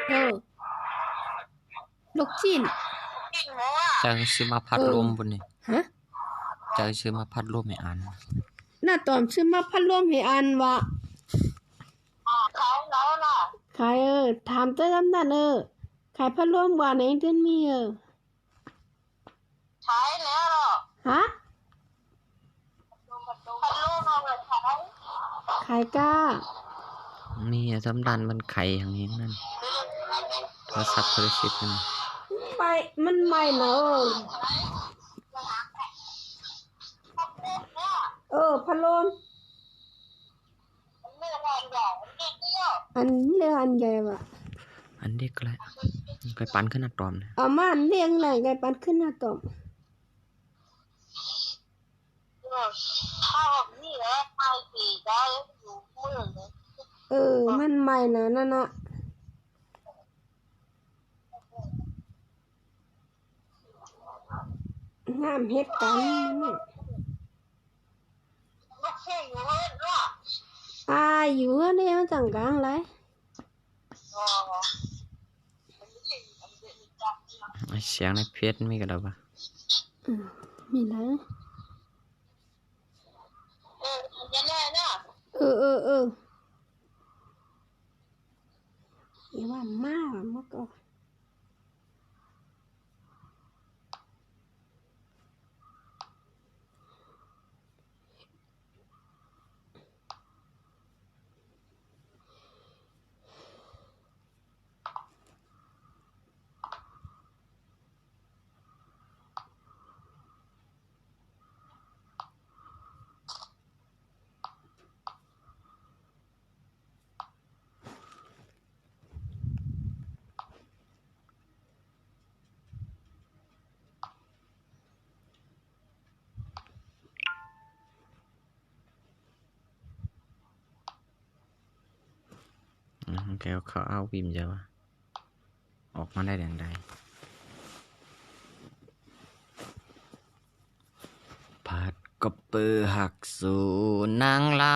เออลูกชิ้นจังซื้อมาพัดลมบนนี่ฮะจังซื้อมาพัดลมให้อันน่าตอมซื้อมาพัดลมให้อันวะขายถามเจ้าจำนั่นขายพัดลมว่าไหนเดือนมีขายแล้วหรอฮะพัดลมเอาไว้ขายก้านี่สำดันมันไข่อย่างนี้นั่นโทรศัพท์โทรศัพท์นี่ไปมันใหม่นะพัดลมอันเลี้ยงอันใหญ่ว่ะอันเด็กแหละไก่ปันขึ้นหน้าตอมนะเอามาอันเลี้ยงไหนไก่ปันขึ้นหน้าตอมข้าวนี่แหละไปกี่ได้อยู่มือมันใหม่นะนั่นน่ะงามเฮ็ดกันนี่อยู่เนี่ยมันจังกลางเลยเสียงในเพจมีกันแล้วปะมีนะอย่าว่ามากมากก็แกเขาเอาวิมจะวะออกมาได้อย่างไรผัดกบปือหักสู่นางเล่า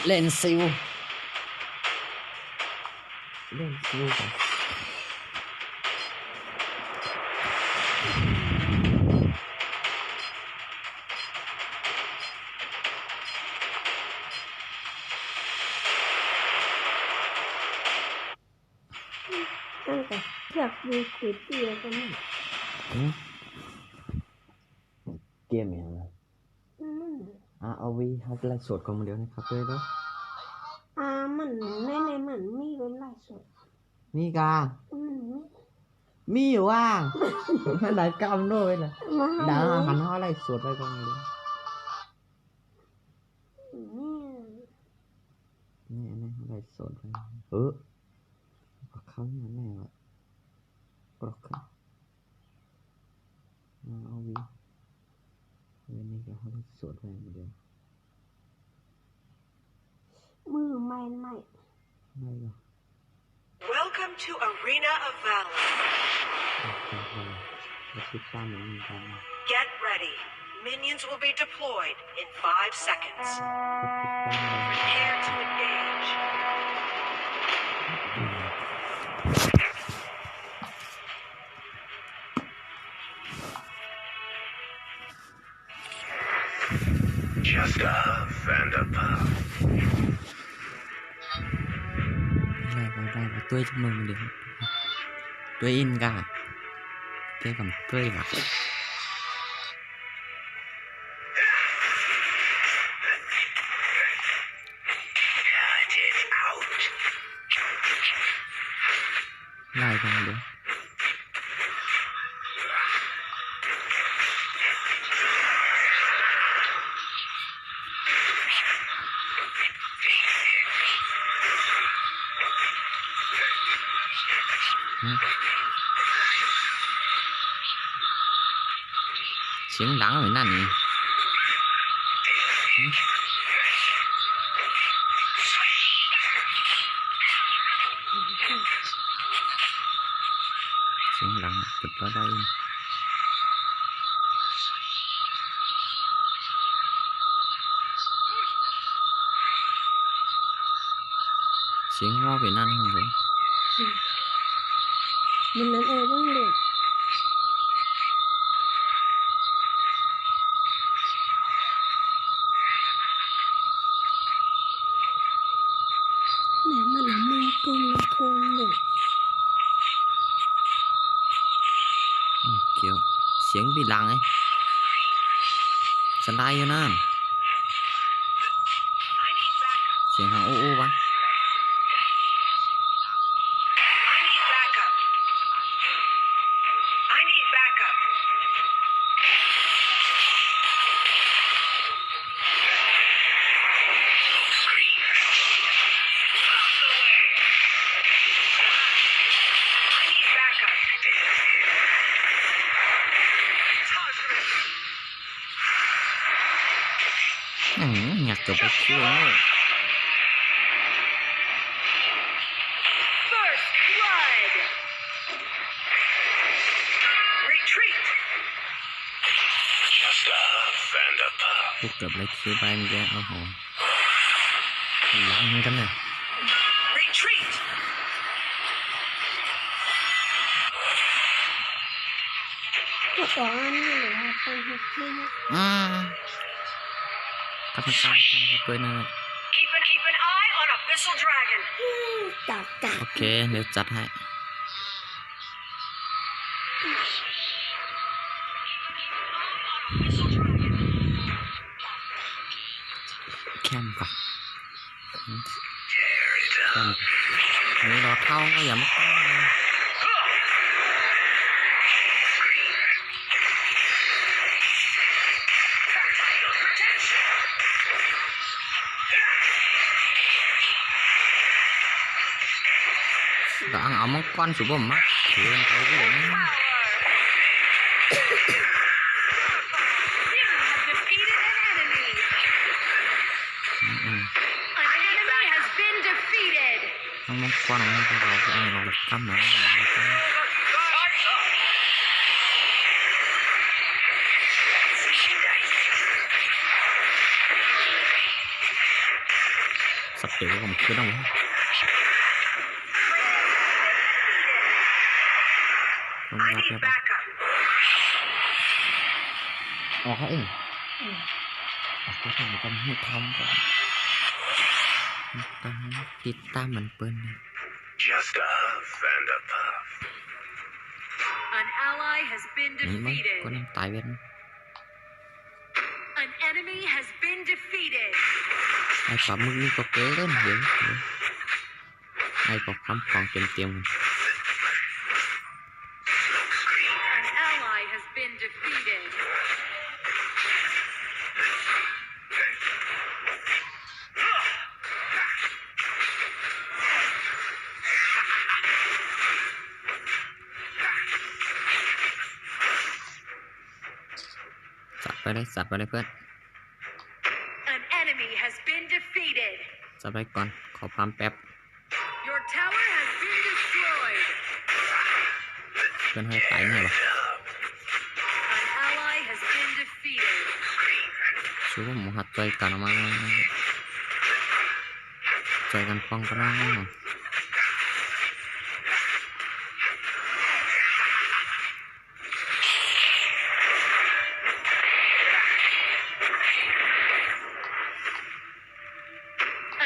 เล่นซิวกันตั้งแต่อยากดูก๋วยเตี๋ยวกันเกมอย่างไรเอาวีเขาไลฟ์สดกันมาเดียวนะครับเลยเนาะมันในมันมีเวลาสดมีกามีอยู่ว่าได้กำด้วยเลยดาวหันเขาไลฟ์สดไปกันเลยนี่เขาไลฟ์สดไปเขาเนี่ยแน่วะกรอกเขาเอาวีนี่ก็เขาไลฟ์สดไปมาเดียวมือไม่หรอ Welcome to Arena of Valor. Get ready. Minions will be deployed in 5 seconds. Prepare to engage. Just a huff and a puff. ได้ตัวจำนวนเดียวตัวอินกาเกี่ยวกับตัวหลัก Cut it out. ไล่กันเลยเสียงดังเหมือนนั่นนี่เสียงดังจุดก็ได้เสียงว่าเป็นนั่นครับผม มันนั้นเบ้างเลยเนี่ยมันละมือกลมลำโพงเลย เกี่ยวเสียงbị lặng ấy sân đai vô nam I need backup. เสียงหางอู้วะ I need backup. I need backup. I need backup. Nhạc cực bạch kia nữa First blood. Retreat. Just a huff and a puff. Phúc cực bạch kia bay em ra áo hồn lặng như thế này Retreat. ก็สอนนี่แหละครับตอนที่ขึ้น ทำการเปิดนะ Keep an eye on Abyssal Dragon. ตัดกัด โอเคเดี๋ยวจัดให้แคมก่อนแคมนี่เราเข้าก็อย่ามาเข้าเลย đã ăn ống món con số bom mắt thì em thấy cái này You have defeated an enemy. An enemy has been defeated. không món con này cái đầu cái ăn là cắm nữa sắp tiểu còn chưa đâu không I ra need tiếp backup.อ๋อเองก็ทำกันให้ทำก่อนต้องติดตามมันเปิ้ล Just a huff and a puff. An ally has been นี่มั้ง defeated. ก็นั่งตายเว้น An enemy has been defeated. ไอ้ปลาหมึกนี่ก็เกินเดี๋ยวไอ้ก็คำของเต็ม An ally has been defeated. จัดไปเลยจัดไปเลยเพื่อน An enemy has been defeated. จัดไปก่อนขอความแป๊บ Your tower has been destroyed. เพื่อนให้ตายแน่หรอ An ally has been defeated. ชูว่าหมูหัดใจกันมาใจกันฟังกันนะ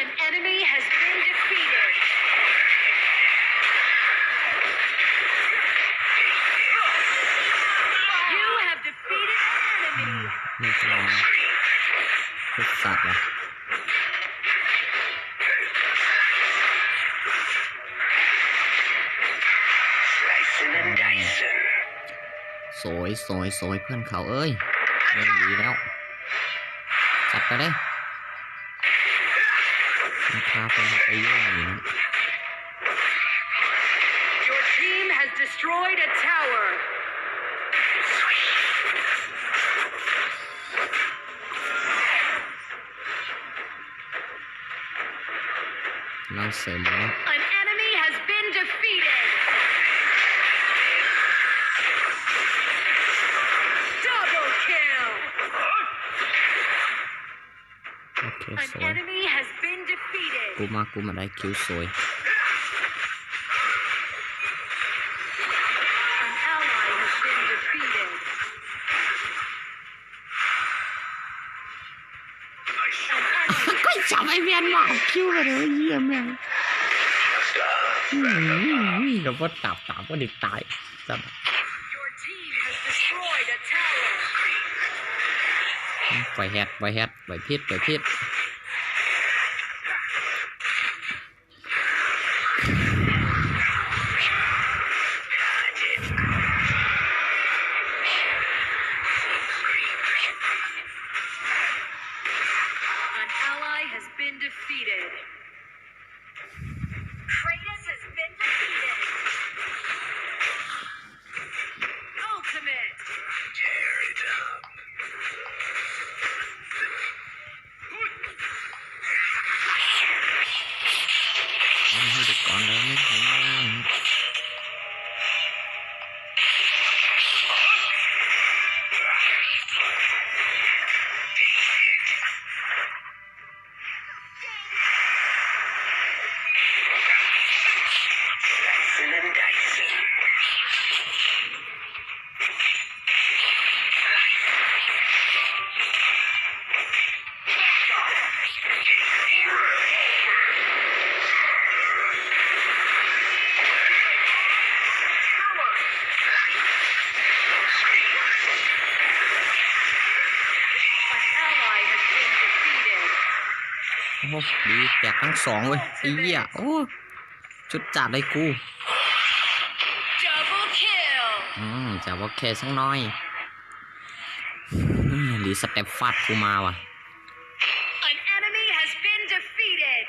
An enemy has been defeated. You have defeated an enemy. นี่จะลองทุกสัตว์เลย Slicing and dicing. สวยสวยสวยเพื่อนเขาเอ้ยเล่นดีแล้วจัดไปเลยราคาเป็นไปเยอะอย่างนี้ Your team has destroyed a tower. เราเสริมแล้ว An enemy has been defeated. Double kill. โอเค An สวย enemy has been defeated. กูมาได้คิวสวย An ally has been defeated. An enemy ก็จับไอเวียนมาเอาคิวเลยเยี่ยมเลย เดี๋ยวก็ตับก็ดิตายจับ Your team has destroyed a tower. ไปแฮดไปพิษ An ally has been defeated. Kratos has been defeated. Ultimate. Tear it up. เอาให้ดูก่อนเลยไม่ถึง Slicing and dicing. โอ้โหดีแจกทั้งสองเว้ยไอ้เหี้ยโอ้ชุดจัดเลยกู Double kill. จะว่าแค่สักหน้อยดีสเต็ปฟาดกูมาว่ะ An enemy has been defeated.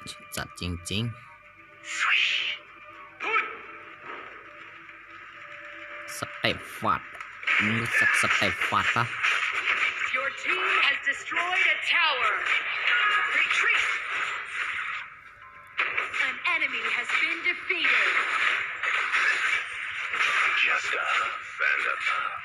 ชุดจัดจริงๆสเต็ปฟาดมึงรู้จักสเต็ปฟาดปะ Your team has destroyed a tower. Retreat. An enemy has been defeated. Just a huff and a puff.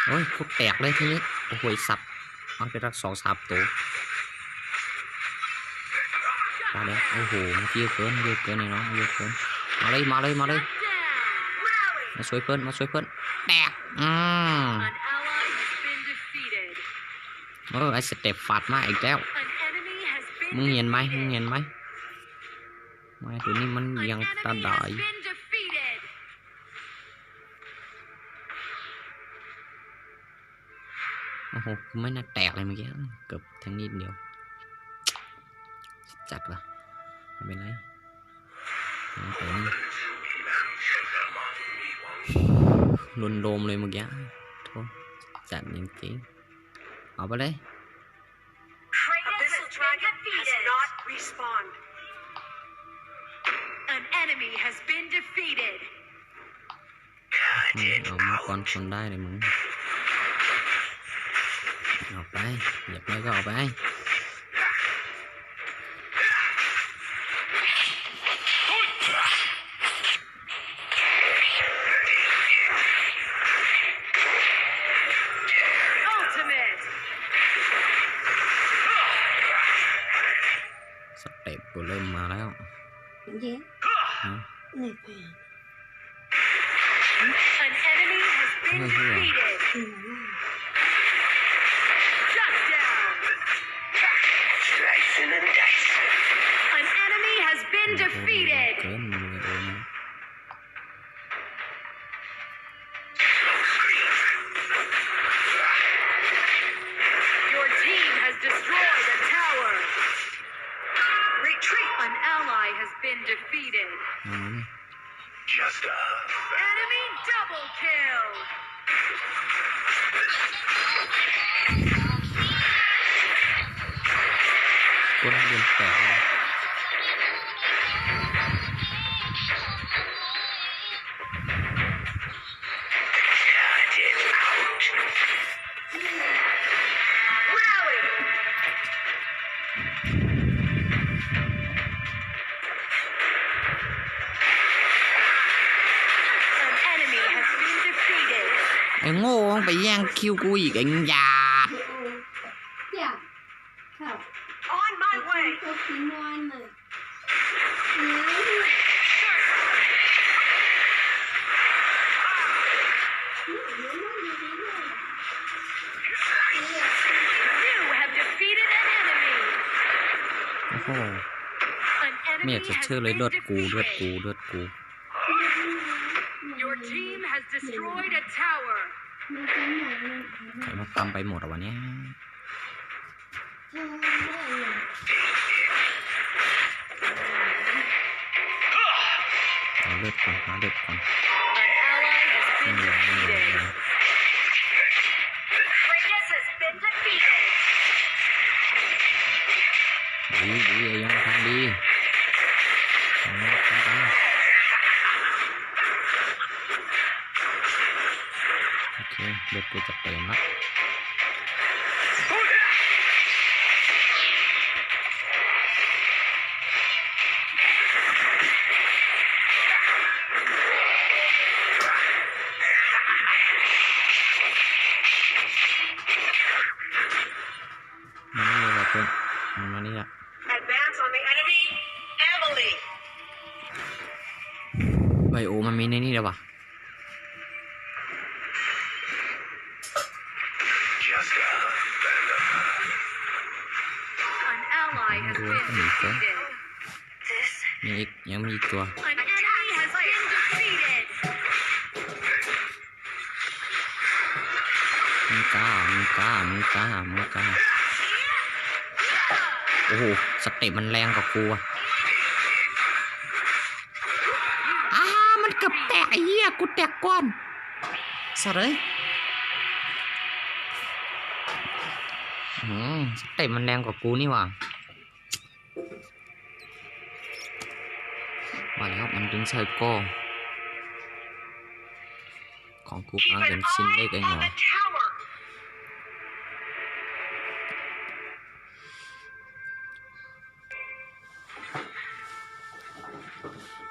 โอ้ยทุกแตกเลยทีนี้โอ้โหสับมันไปรัก2-3ตัวมาแล้วโอ้โหมันเยอะเกินไอ้น้องเยอะเกินมาเลย Down. Rally. มาช่วยเพื่อนแตกAn ally has been defeated. ไอ้สเต็ปฟาดมาอีกแล้ว An enemy has been มึงเห็นไหม defeated. ไม่ตัวนี้มัน An ยัง enemy ตาดาย has been defeated. โอ้โหไม่น่าแตกเลยเมื่อกี้เกือบทั้งนิดเดียวจัดว่ะไม่เป็นไรตัวนี้ลุนโดมเลยเมื่อกี้โทษจัดจริงๆเอาไปเลย Kratos has been defeated. Not respawned. An enemy has been defeated. เอามังกรชนได้เลยมึงเอาไปอยากไปก็เอาไปสเต็ปกูเริ่มมาแล้ว เย้ ฮะ นี่ไป An enemy has been defeated. Shut down. Slicing and dicing. An enemy has been defeated. เกินมึงเลยโอ้ย Your team has destroyed a tower. Retreat. An ally has been defeated. เอามานี่ Just a Enemy double kill. ก้นเดือนแตกเลย cut it out. Rally. An enemy has been defeated. ไอ้โง่ไปแย่งคิวกูอีกไอ้ยา อยากเข้า On my way. ตัวสีนวลเลยYou have defeated an enemy. โอ้โห An ไม่ enemy อยากจะ has เชื่อเลย been เลือดกูเลือด defeated. กูเลือดกู Your team has destroyed a tower. ใครมาทำไปหมดอ่ะวันนี้เอาเลือดก่อนหาเลือดก่อน An ally has ไม่ been เหลือไม่เหลือไม่เหลือ defeated. Kratos has been defeated. ดีดีไอ้ยังทำดีทำไปโอเคเลือดกูจะเต็มละ มานี่เลยเพื่อนมานี่ละ Advance on the enemy. Emily. ไบโอมันมีในนี่เลยวะ Just a and a An ally has been defeated. This. มีอีกยังมีอีกตัว An enemy has been defeated. มึงกล้ามึงกล้ามึงกล้ามึงกล้าโอ้โหสเต็ปมันแรงกว่ากูอะมันเกือบแตกไอ้เหี้ยกูแตกก่อนสะเลยสเต็ปมันแรงกว่ากูนี่หว่าว่าแล้วมันดึงใส่โก้ของกูกำลังเป็นชิ้นเล็กเองเหรอ The tower.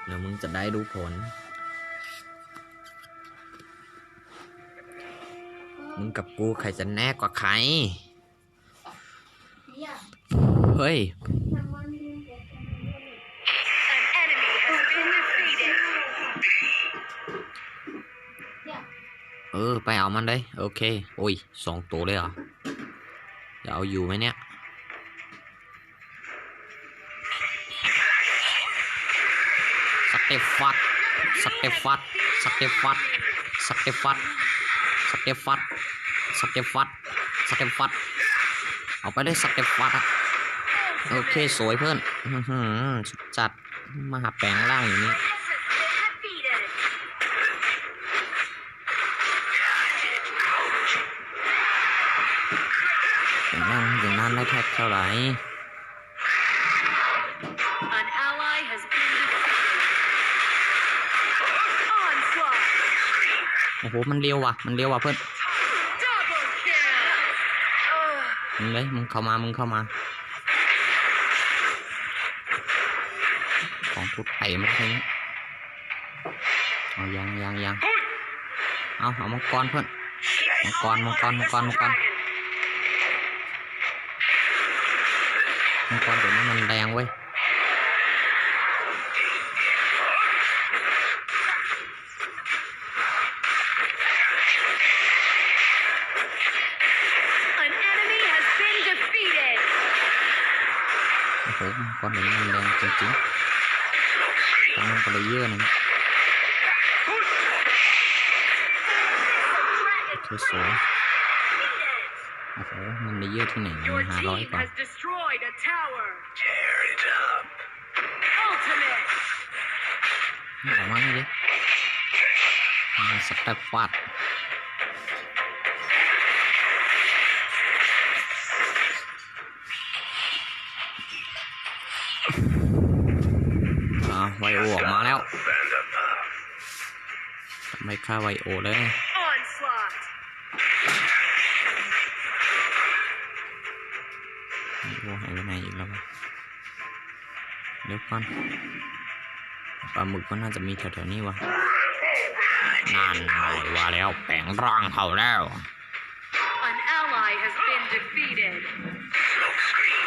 เดี๋ยวมึงจะได้ดูผล มึงกับกูใครจะแน่กว่าใคร เฮ้ย An enemy has been defeated. ไปเอามันเลยโอเค โอ้ย2 ตัวเลยเหรอจะเอาอยู่ไหมเนี่ย สเตฟัดสเตฟัดสเตฟัดสเตฟัดสเตฟัดสเตฟัดสเตฟัดเอาไปเลยสเตฟัดอะโอเคสวยเพื่อนสุดจัดมาหาแปลงร่างอย่างนี้ อย่างนั้นได้แท็กเท่าไหร่ An ally has been defeated. โอ้โหมันเร็วว่ะเพื่อนมึงเลยมึงเข้ามาของพูดไผ่มาเลยเอายังเอามังกรเพื่อนมังกรเดี๋ยวนี้มันแรงเว้ยโอ้โหมังกรเดี๋ยวนี้มันแรงจริงๆต้องมันก็เลยเยอะนะสวยโอ้โหมันได้เยอะที่ไหนมัน500 กว่า Tear it up. ออกมาเลยดิสเต็ปฟาดไวโอออกมาแล้ว Vanderpuff. ไม่ฆ่าไวโอเลยไวโอหายไปไหนอีกแล้ววะเดี๋ยวก่อนปลาหมึกก็น่าจะมีแถวๆนี้วะนั่นไงว่าแล้วแปลงร่างเขาแล้ว An ally has been defeated. Smoke screen.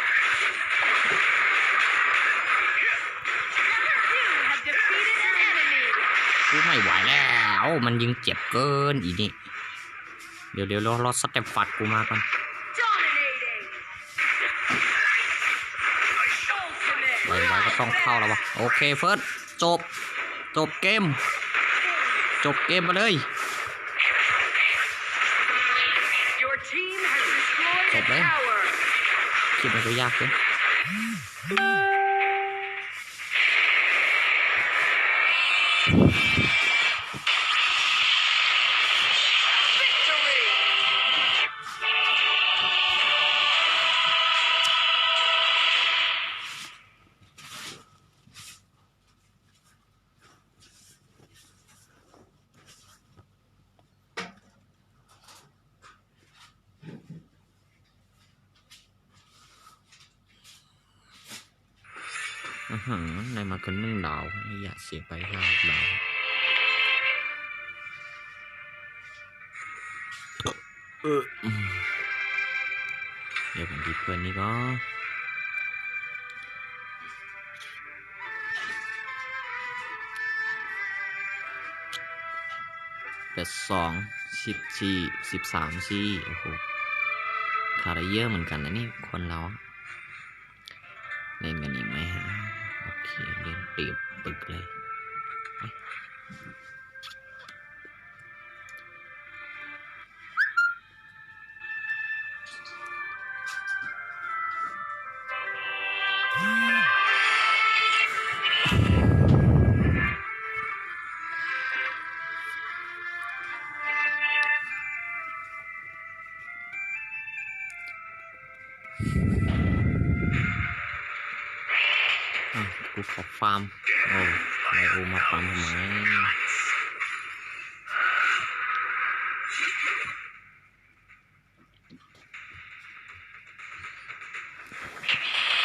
You have defeated an enemy. กูไม่ไหวแล้วมันยิงเจ็บเกินอีนี่เดี๋ยวรอสเต็ปฟัดกูมาก่อน Dominating. Ultimate. ไวก็ต้องเข้าแล้ววะโอเคเฟิร์สจบเกมมาเลย Your team has destroyed a Stop, tower. คิดมันก็ยากเลย Victory. ในมากัน1 ดาวอยากเสียไป5 ดาวเดี๋ยวผมดีเพื่อนนี่ก็13 โอ้โหขาดเยอะเหมือนกันนะนี่คนเราเล่นกันอีกไหมฮะโอเคเล่นเปรียบปึกเลยกูขอฟาร์มโอ้ไอโอมาฟาร์มทำไม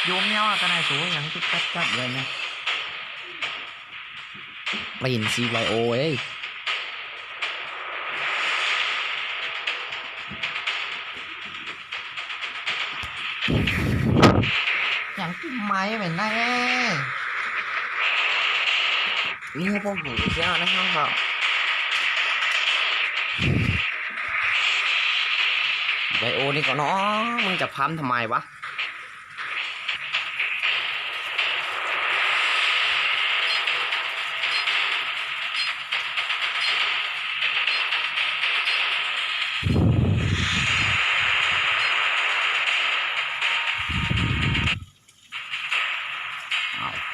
โยมเนี่ยกันไหนสูงอย่างที่จัดเลยนะ เปลี่ยน CYO เอ้ยอย่างที่ไม้เป็นไงนี่พวกหนูเจ้านะครับไวโอนี่ก็เนาะมึงจะพัมทำไมวะ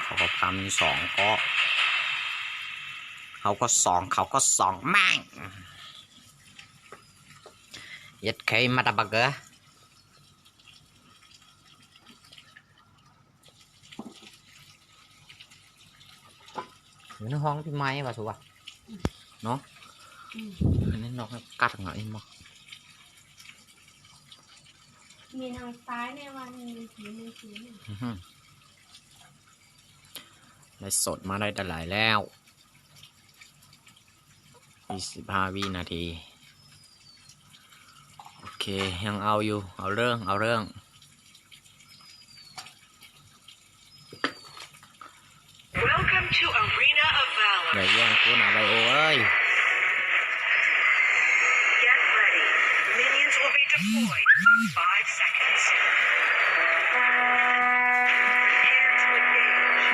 เขาก็พัม2ก็เขาก็2แม่งยัดเคยมาตะบักเกออยู่ในห้องพี่ไม้ป่ะสุวะเนาะ อันนี้นกกัดเหรอไอ้หมอ มีทางซ้ายในวันมีสีมีสี ได้สดมาได้แต่หลายแล้ว25 วินาที โอเคยังเอาอยู่เอาเรื่อง Welcome to Arena of อย่า Valor. แย่งกูนะไบโอเอ้ย Get ready. Minions will be deployed in 5 seconds. Prepare to engage.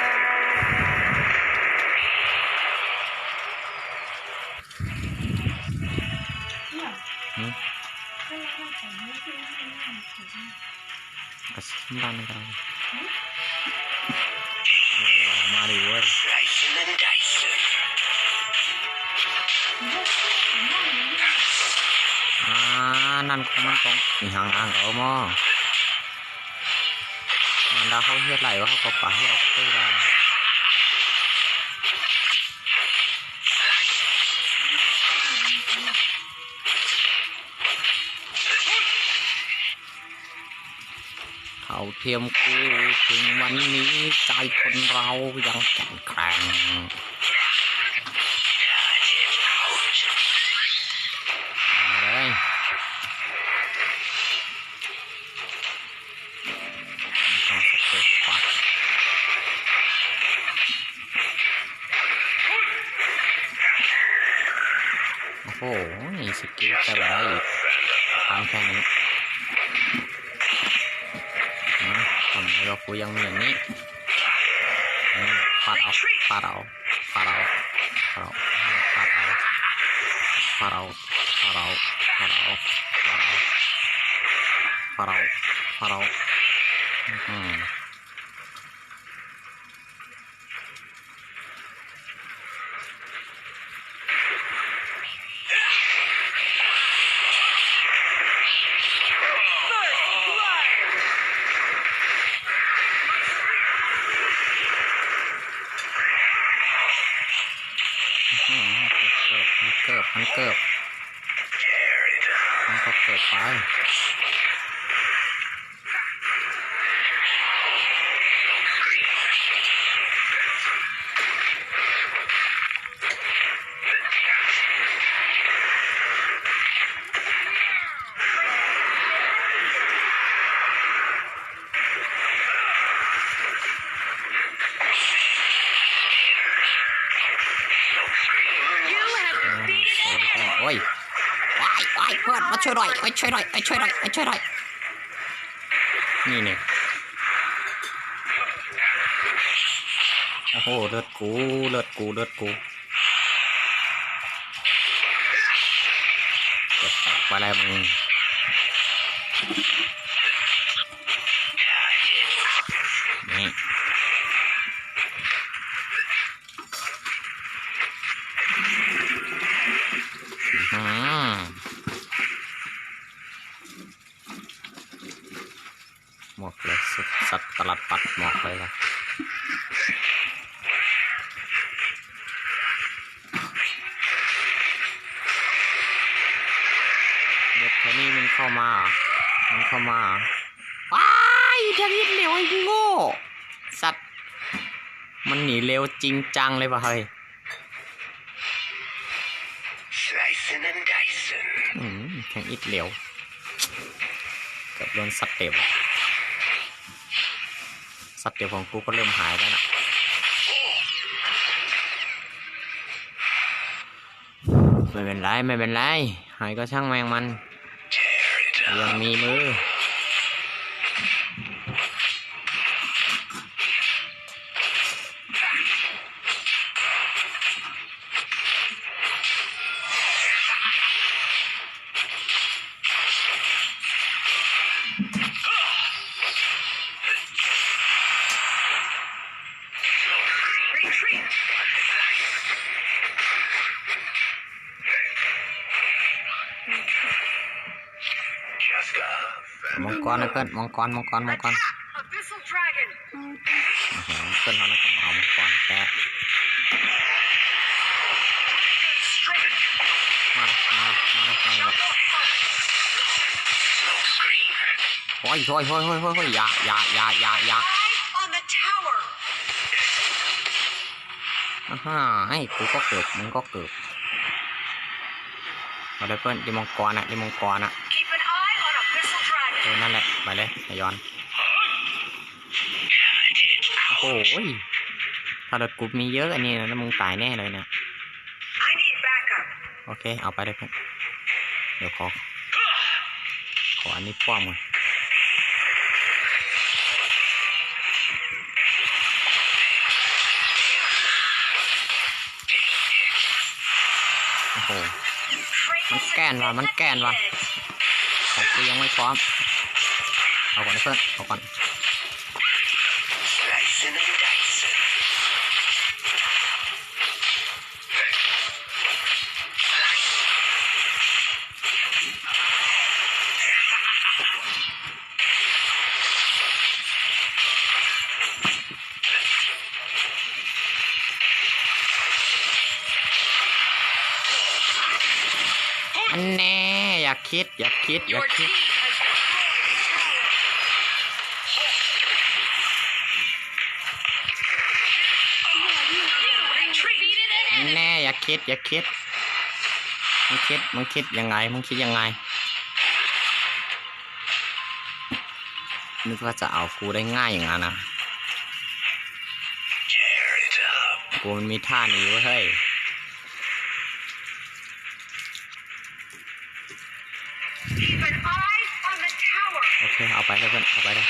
กระสุนดันกันมาดิเว้ย Slicing and dicing. นั่นของมันของนี่ห่างๆเขาหม้อมันดาเขาเฮ็ดไรวะเขาก็ป่าให้ออกเต้าเขาเทียมกูถึงวันนี้ใจคนเรายังแข็งแกร่งเลยทำสเต็ปปัดโอ้โหนี่สกิลแต่ละอีกทางแค่นี้ทำไมเรากูยังมีอย่างนี้ฟาดเอาฟาดเอาฟาดเอาฟาดเอาฟาดเอาฟาดเอาฟาดเอาฟาดเอาฟาดเอาฟาดเอาฟาดเอามันเกิดมันก็เกิดไปโอ้ยว้ายเพื่อนมาช่วยหน่อยช่วยหน่อยช่วยหน่อยช่วยหน่อยนี่เนี่ยโอ้โหเลือดกูเลือดกูเลือดกูเก็บปากไปแล้วมึงนี่หมดเลยสัตว์ตลาดปัดหมอกเลยครับเด็กแค่นี้มันเข้ามาว้ายทางนี้เร็วไอ้โง่สัตว์มันหนีเร็วจริงจังเลยป่ะเฮ้ยSlicing and dicing. แข่งอิดเหลวเกือบโดนสเต็ปของกูก็เริ่มหายแล้วนะไม่เป็นไรหายก็ช่างแมงมันยังมีมือมังกรนะเพื่อนมังกร Abyssal Dragon. เพื่อนเขานะกับเอามังกรแก โอ้ยอย่า On the tower. ให้กูก็เกิดมึงก็เกิดมาเลยเพื่อนดิมังกรนะ Keep an eye on a missile dragon. นั่นแหละไปเลยไอยอนโอ้โหถ้ารถกูมีเยอะอันนี้นะมึงตายแน่เลยเนี่ย I need backup. โอเคเอาไปเลยเพื่อนเดี๋ยวขออันนี้ป้อมก่อนโอ้โหมันแกนว่ะของกูยังไม่พร้อมเอาก่อนนะเพื่อนเอาก่อนอันแน่อย่าคิด Your team has destroyed a tower. แน่อย่าคิดมึงคิดยังไงนึกว่าจะเอากูได้ง่ายอย่างนั้นนะกูมันมีท่านี้เว้ยเฮ้ย Keep an eye on the tower. โอเคเอาไปเลยเพื่อนเอาไปเลย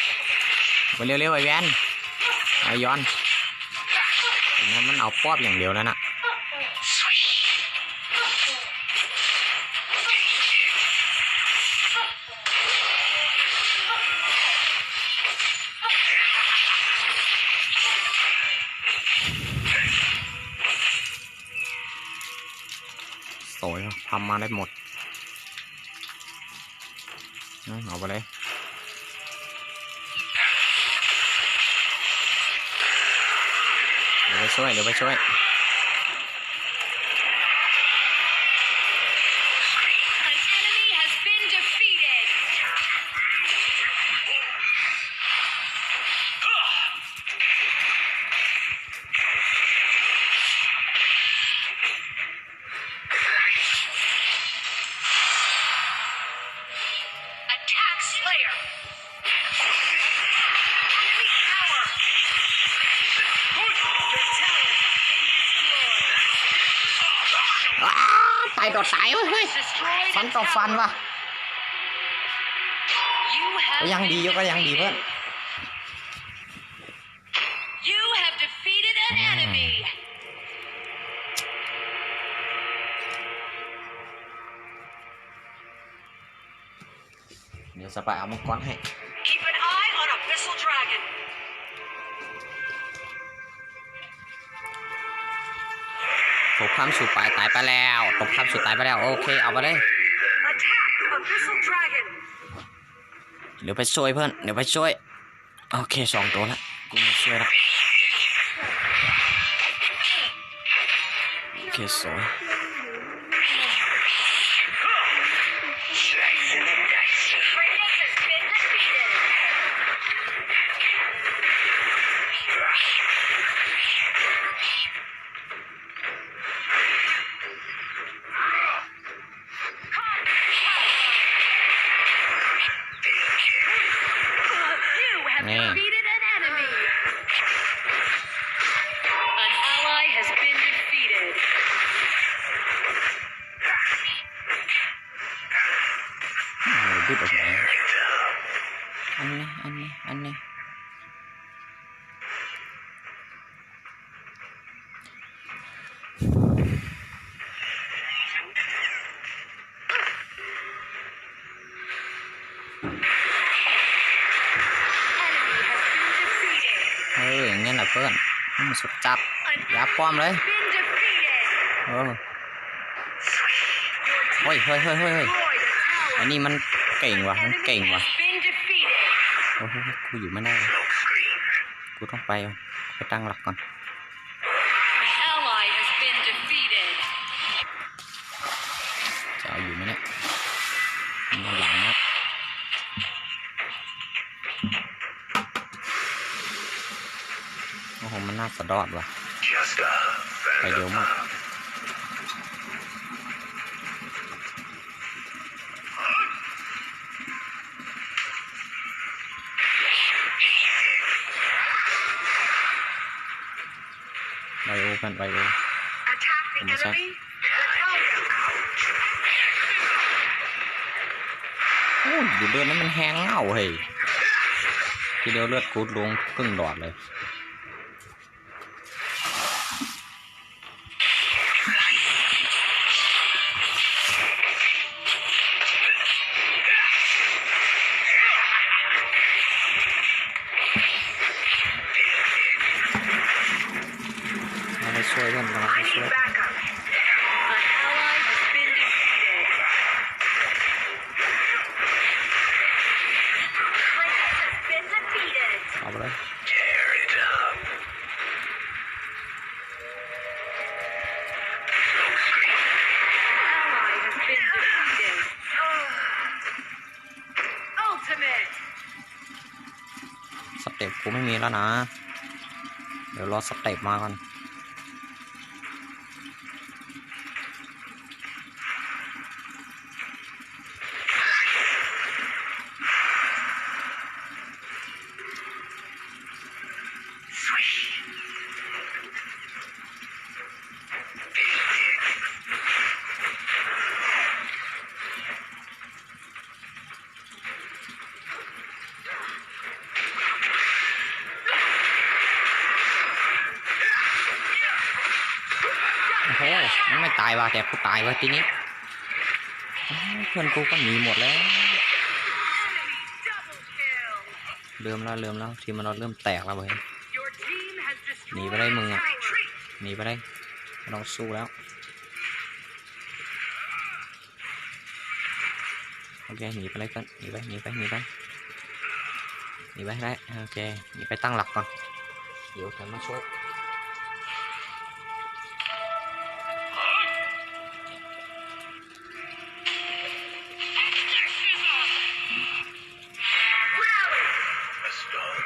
มาเร็วๆไอ้แวนไอ้ย้อนนั่นมันเอาป้อบอย่างเดียวแล้วน่ะสวยทำมาได้หมดเอาไปเลยเดี๋ยวไปช่วย An enemy has been defeated. Attack Slayer. Enemy tower. Your tower has been destroyed. ตายต่อตายเว้ยเฮ้ย Destroyed ฟัน a ต่อฟัน tower. ว่ะ You have ก็ยังดี been ก็ยังดีเพื่อน You have defeated an enemy. เดี๋ยวจะไปเอามังกรให้ Keep an eye on a missile dragon. ตบข้ามสู่ปลายตายไปแล้วโอเคเอาไปเลย Attack a missile dragon. เดี๋ยวไปช่วยเพื่อนโอเค2 ตัวแล้วกูมาช่วยละโอเคสวย Kratos has been defeated. You have defeated an enemy. An ally has been defeated. บิดออกมาอันนี้อย่างเงี้ยแหละเพื่อนสุดจับอย่าป้อมเลย Been defeated. เฮ้ย Destroyed a tower. อันนี้มันเก่งว่ะ Enemy has been defeated. โอ้โหกูอยู่ไม่ได้กูต้องไปตั้งหลักก่อน An ally has been defeated. จะเอาอยู่ไหมเนี่ย สะดอดว่ะ Just a huff ไป and เร็ a วมาก puff. ไบโอกันไบโอ Attack the Ano sa- enemy. The tower. โอ้ยอยู่เลือดนั้นมันแห้งเง่าเฮ้ยทีเดียวเลือดกูดลงครึ่งหลอดเลยมาไปช่วยกันมาไป I ช่วย need backup. An ally has been defeated. Princess has been defeated. เอาไปเลย Tear it up. Ally has been defeated. Ultimate. สเต็ปกูไม่มีแล้วนะ เดี๋ยวรอสเต็ปมาก่อนโอ้โหมันไม่ตายว่ะแต่กูตายว่ะทีนี้อ้าวเพื่อนกูก็หนีหมดแล้ว Double kill. เริ่มแล้วทีมมันเราเริ่มแตกแล้วเว้ย Your team has destroyed หนีไปได้มึง a อ่ะ tower. หนีไปได้ไม่ต้องสู้แล้วโอเคหนีไปเลยกันหนีไปให้ได้โอเคหนีไปตั้งหลักก่อนเดี๋ยวฉันมาช่วย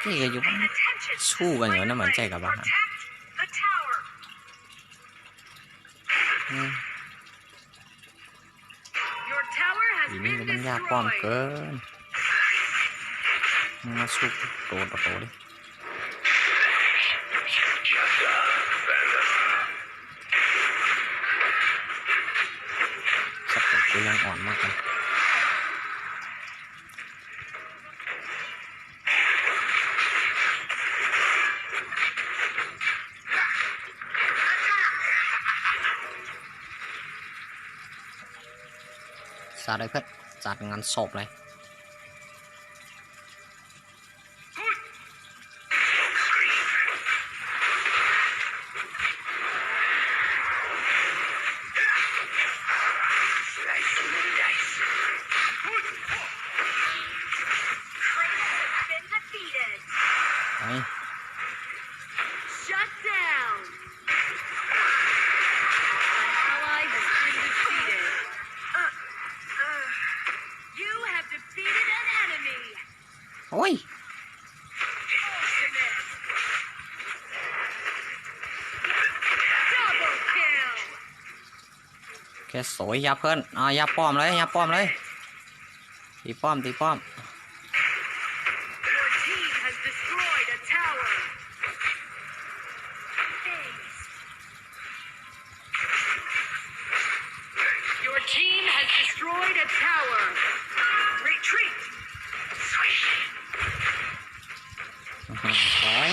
นี่ก็อยู่บ้าน Attention. สู้กันอยู่นะเหมือนใจกับบ้าน Protect the tower. อืม Your tower has ทีนี้ been ก็ต้องยากป้อม destroyed. เกินมึงมาสู้โตต่อโตดิ Just a huff and a puff. สเต็ปกูยังอ่อนมากเลยจัดเลยเพื่อนจัดงานศพเลย Slice and dice. Kratos has been defeated. ไป Shut down. An ally has been defeated. You have defeated an enemy. โอ้ย Ultimate. Double kill. แค่สวยยาเพื่อนยาป้อมเลยยาป้อมเลยตีป้อม Your team has destroyed a tower. Ace. Your team has destroyed a tower. Retreat. สวย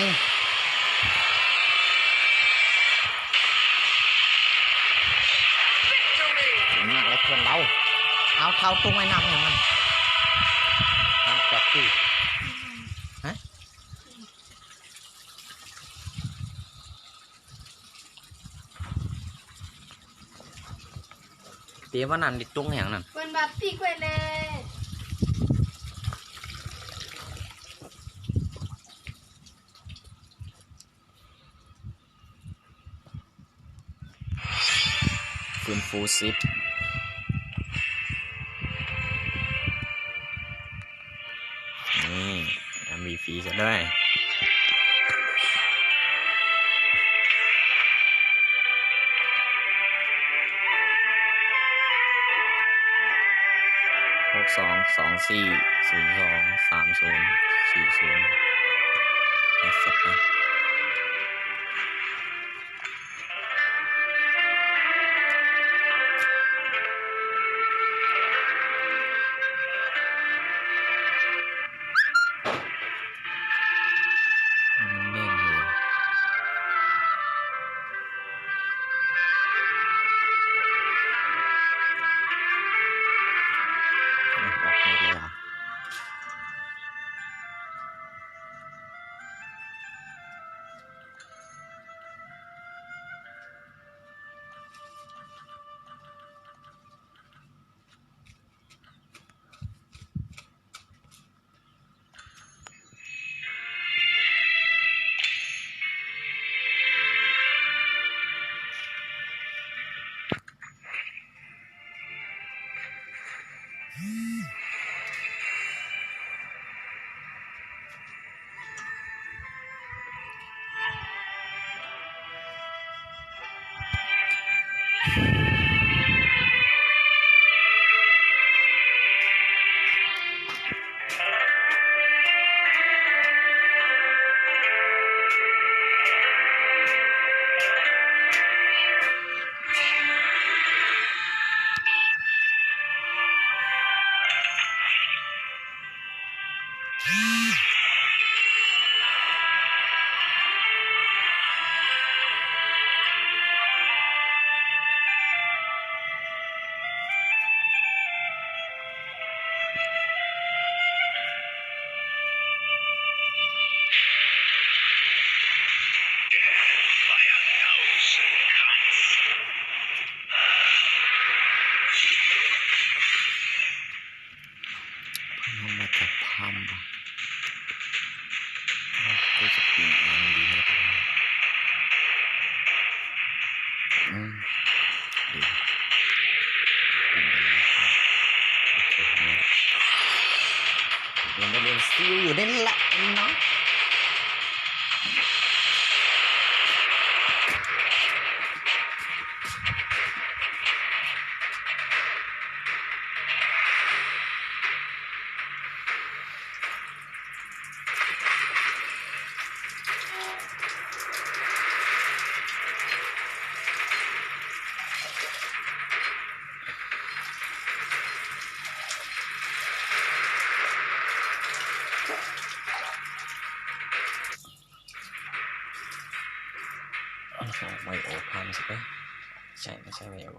Victory. มากเลยเพื่อนเราเอาเท้าตุ้งไว้นับอย่างมันเอาแจกที่ฮะเดี๋ยววันนั้นดิตุ้งอย่างนั้น Con batti quelle. ฟื้นฟูซิปนี่มีฟรีจะด้วย 6224023040นะสักนะมันเล่นอยู่ออกไม่ได้อ่ะทำมาจากถ้ำว่ะก็จะปีนเองดีนะดีปีนไปแล้วครับโอเคเนี่ยยังได้เรียนสติลอยู่ได้ละเนาะไวโอพันใช่ไหมใช่ไม่ใช่ไวโอ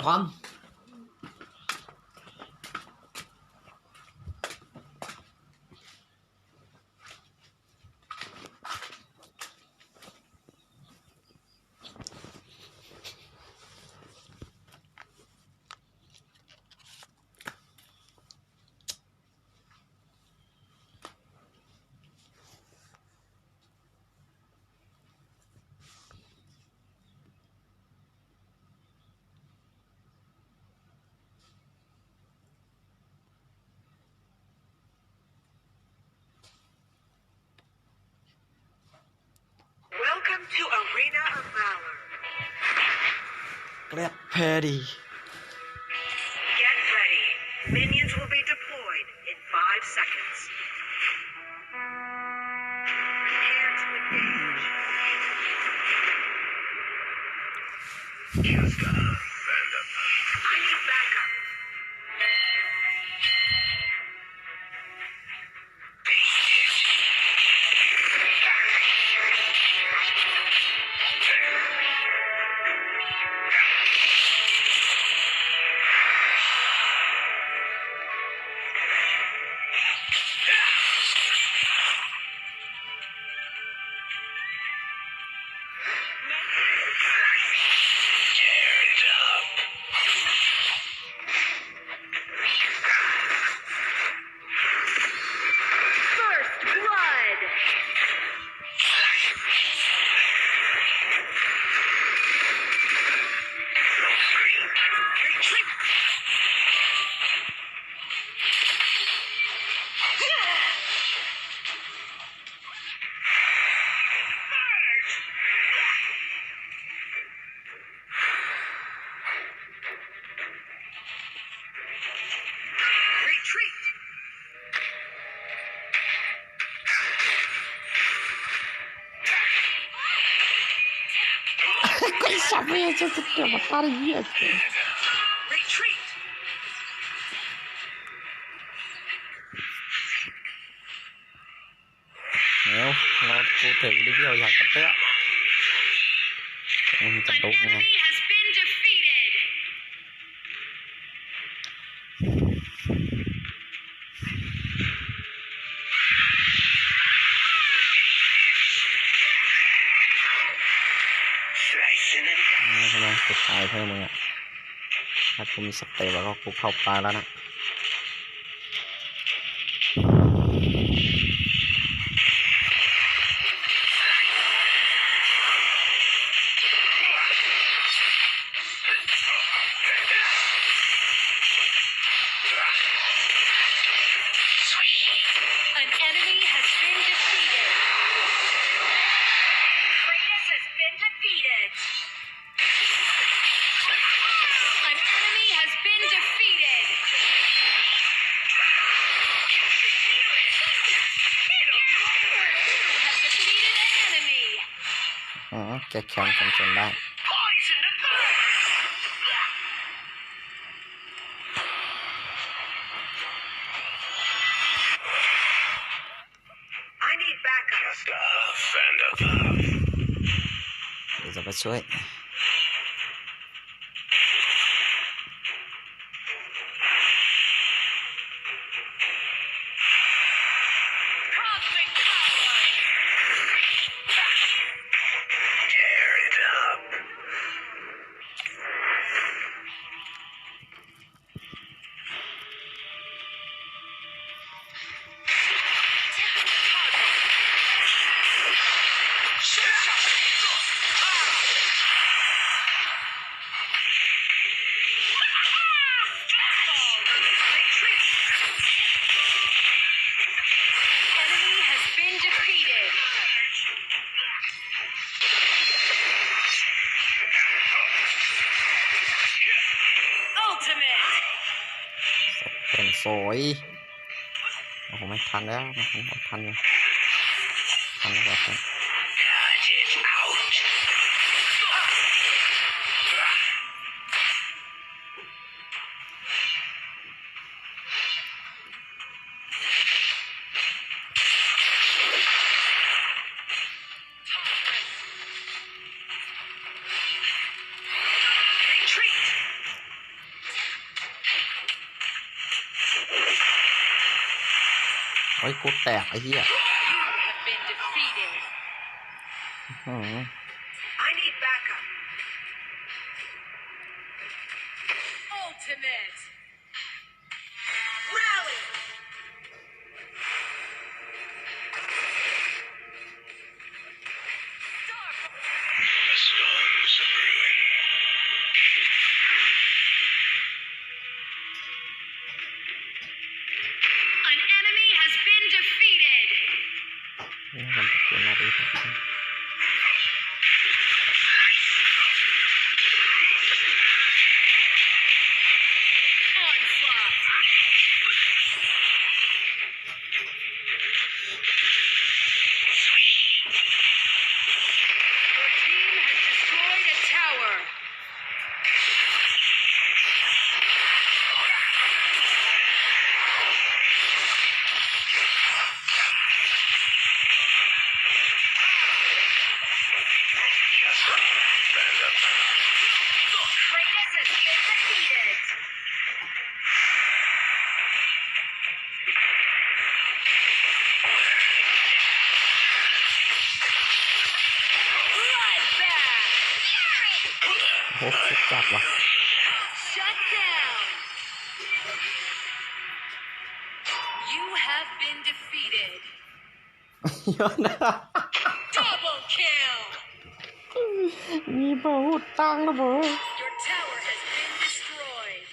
พร้อมWelcome to Arena of Valor. เกลียดแพดี Get ready. Minions will be deployed in 5 seconds. Prepare to engage. Just a huff and a puff. I need backup. ไม่ใช่สเต็ปตาเหี้ย Retreat. เดี๋ยวเรากูถึงดิเดียวอยากกระเตื้อมันจะ An ดุไง enemy has been defeated. ทำไมกูตายเพิ่มมึงอ่ะถ้ากูมีสเตปแล้วก็กูเข้าปลาแล้วนะ An enemy has been defeated. Kratos has been defeated. An enemy has been defeated. You have defeated an enemy. อ๋อแกแข็งกันจนได้ Poison the bird. I need backup. Just a huff and a puff. เดี๋ยวจะไปช่วย Cosmic power. Tear it up. An enemy has been defeated. Ultimate. เป็นสวยโอ้โหไม่ทันแล้วไม่ทันเอาทันอยู่ทันแล้วครับ Cut it out. Retreat. โอ้ยกูแตกไอ้เหี้ย You have been defeated. อืม I need backup. Ultimate. Rally. The storms of ruin. An enemy has been defeated. นี่มันจะเกินมาดีครับ Onslaught. Your team has destroyed a tower. Just a huff and a puff. Kratos has been defeated. Bloodbath. โอ้โหสุดจัดว่ะ Shut down. You have been defeated. เยอะนะ Double kill. มีเบาตังค์นะเบอ Your tower has been destroyed.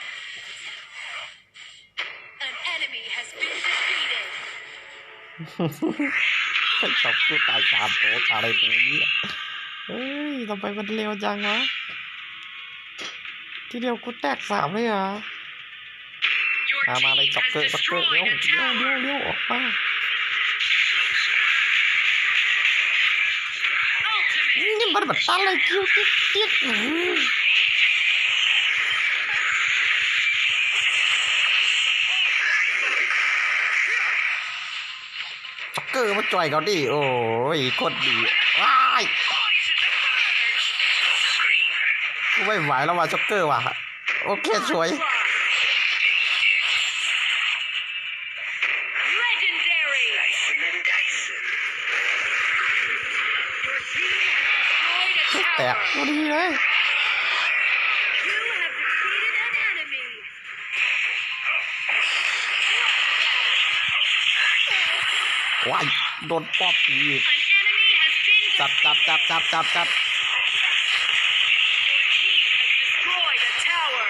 An enemy has been defeated. ฉันชอบกูตายตามโตตายอะไรตรงนี้อะเฮ้ยทำไมมันเร็วจังวะทีเดียวกูแตกสามเลยเหรอ Your มาเลย team จ็อก has เกอร์จ็อกเกอร์ destroyed เร็ว a เร็ว tower. เร็วเร็วออกมา Ultimate. มันแบบตันเลยคิวติ๊ดติ๊ดจ็อกเกอร์มาจ่อยเขาดิโอ้ยโคตรดีว้ายกูไม่ไหวแล้วว่ะจ็อกเกอร์ว่ะโอเคสวย Legendary. Your team has destroyed a แตก tower. พอดีเลย You have defeated an enemy. ว้ายโดนป๊อปอีก An enemy has been จับ defeated. จับ Destroyed a tower.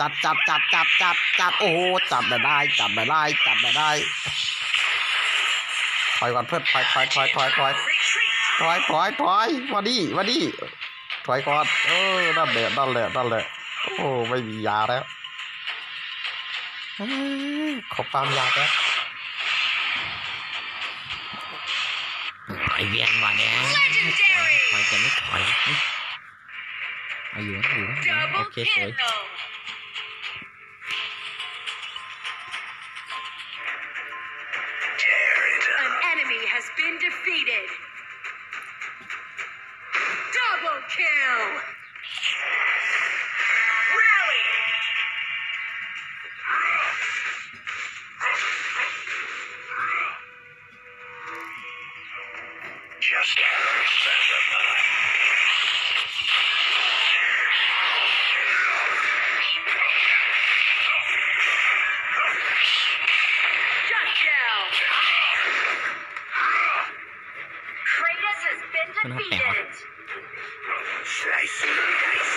จับโอ้โหจับไม่ได้ถอยก่อนเพื่อนถอย Retreat. มาดิถอยก่อนนั่นแหละโอ้ไม่มียาแล้วขอปั๊มยาแป๊บไอเวียนว่ะเนี่ยถอยจะไม่ถอยเอาอยู่ Double โอเคสวย kill. An enemy has been defeated. Double kill. Rally. Just have Vanderpie. Shut down. Kratos has been defeated. Slice and dice.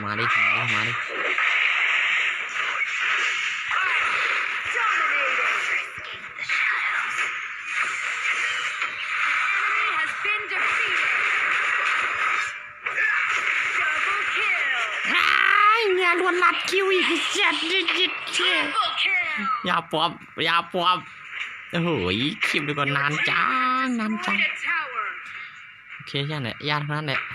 มาดิ Dominated. Enemy has been defeated. Double kill. อย่าลวนลัดคิวอีกจัดจิต Triple kill. อย่าปอบโอ้โหคิวดีกว่านานจัง Destroyed a tower. โอเคใช่ไหมยากเท่านั้นแหละ Ace.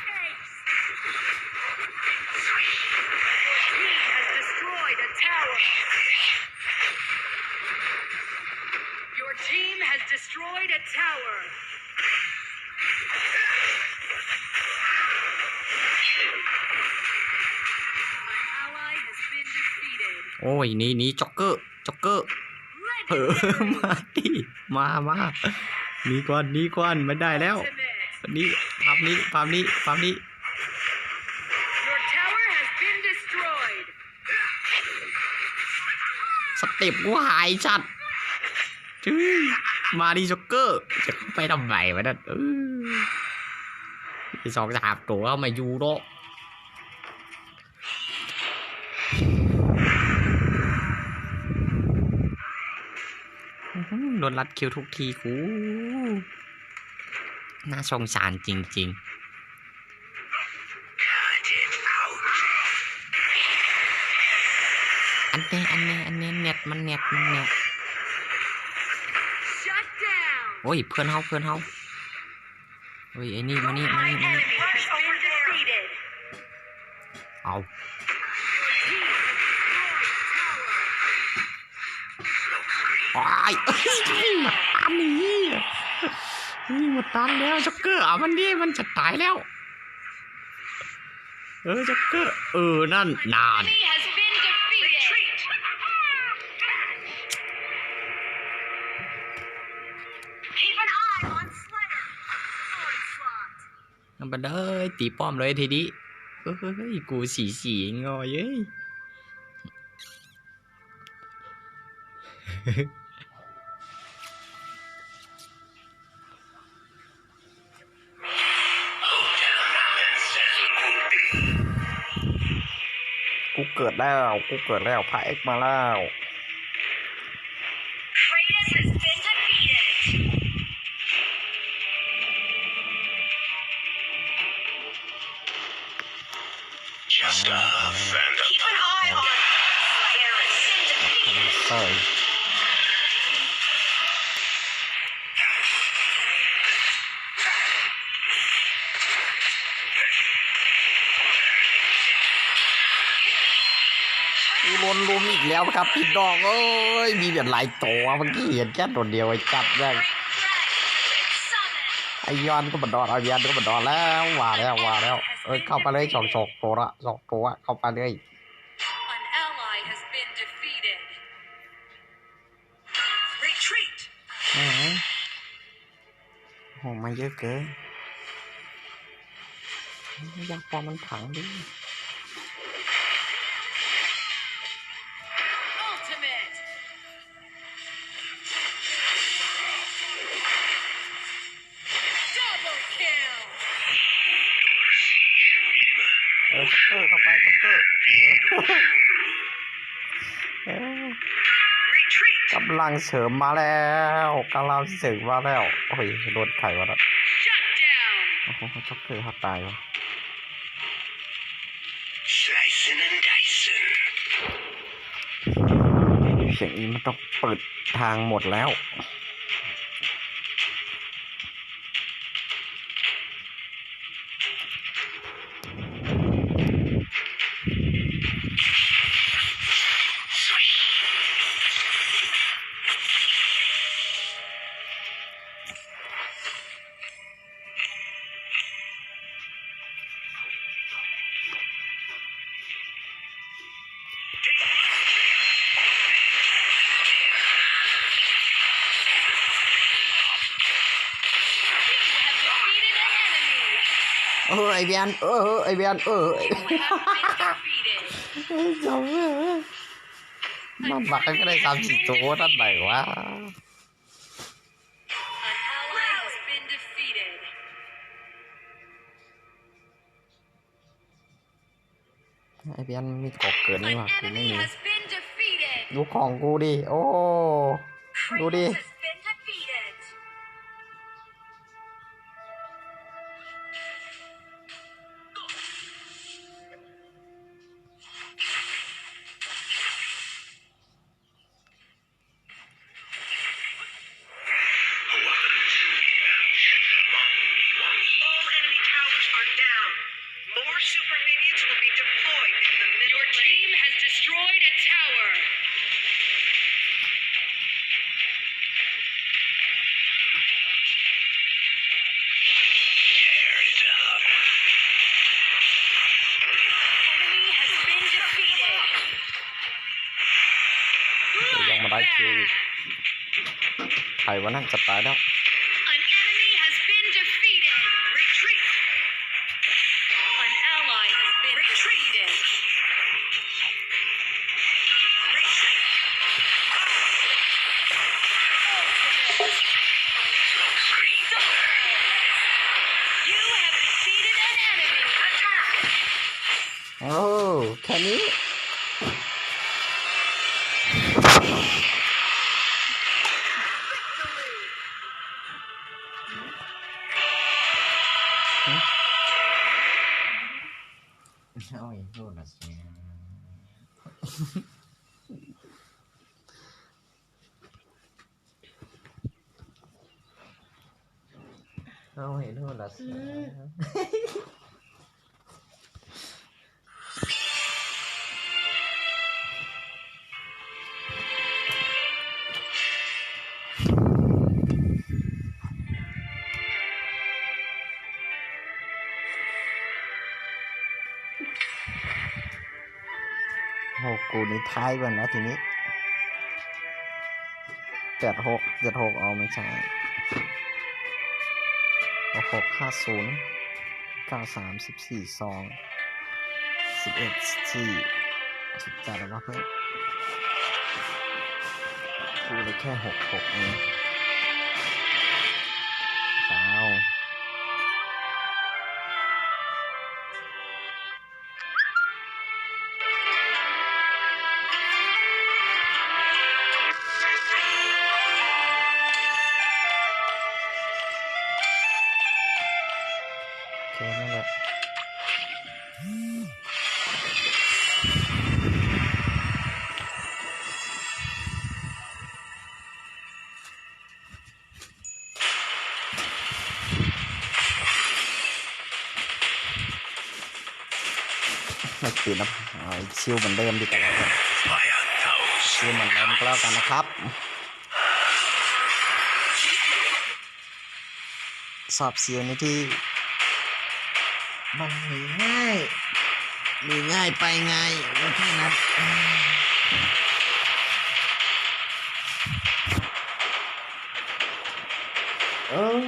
Your team has destroyed a tower. Your team has destroyed a tower. An ally has been defeated. โอ้ยหนีจ็อกเกอร์มาดิมาหนีก่อนไม่ได้แล้ว Ultimate. นี่ภาพนี้ Your tower has been destroyed. สเต็ปกูหายชัดมาดิจ็อกเกอร์จะเข้าไปทำไมวะนั่น2-3 ตัวมาอยู่โดโดนรัดคิวทุกทีกูน่าสงสารจริง Cut it out. ๆ อันนี้เน็ตมัน Shut down. โอ้ยเพื่อนเฮาเฮ้ยไอ้นี่มานี่ An enemy has been defeated. เอา Your team has destroyed a tower. อ้ายอันนี้หมดตันแล้วจ็อกเกอร์มันดิมันจะตายแล้วจ็อกเกอร์นั่นนาน Enemy has been defeated. Keep an eye on Slayer. Onslaught. นั่นไปเลยตีป้อมเลยทีนี้เฮ้ยกูสีงอยเย้ย กูเกิดแล้วพระเอกมาแล้ว Kratos has been defeated. Just a Vanderpie. Keep an eye on Slayer has been defeated. เฮ้ย กูโดนลุมอีกแล้วครับพี่น้องเอ้ยมีแบบหลายตัวเมื่อกี้เห็นแค่ตัวเดียวไอ้จับแม่งไอ้ยอนก็บัดดอนไอ้ยอนก็บัดดอนแล้วว่าแล้วเอ้ยเข้าไปเลยสองตัวละสองตัวเข้าไปเลย An ally has been defeated. Retreat. โหมาเยอะเกินอยากปอมันถังดิ Ultimate. Double kill. เข้าไปจ็อกเกอร์ Retreat. กำลังเสริมมาแล้วโอ้ยโดนไข่วะนะ Shut down. โอ้โหจ็อกเกอร์เขาตายวะ Slicing and dicing. เสียงนี้มันต้องเปิดทางหมดแล้ว ไอเบียนไอเบียนYou have been defeated. จบมันบักก็ได้30 ตัวนั่นไหนวะ An ally has been defeated. ไอเบียนมีกบเกินนี่ An วะกูไม่ enemy มี has been defeated. ดูของกูดิโอ้ดูดิ Kratos has been defeated. All enemy towers are down. More super minions will be deployed in the middle. Your team has destroyed a tower. Enemy has been defeated. ยังมาได้คิวใครวะนั่งจะตายแล้ว An enemy has been defeated. Retreat. An ally has been defeated. Retreat. You have defeated an enemy. Attack. โอ้แค่นี้โอ้ยพูดละเสียโอ้ยพูดละเสียโหกูนี่ท้ายก่อนนะทีนี้76เอาไม่ใช่650 93 14 2 11 4สุดจัดแล้ววะเพื่อนกูเลยแค่66เองดาว โอเคนั่นแหละไม่คืนนะเอาชิวเหมือนเดิมดีกว่า by a ชื่อ thousand. เหมือนเดิมก็แล้วกันนะครับ สอบเสียในที่ มันมีง่ายมีง่ายไปง่ายไม่ใช่นะเออ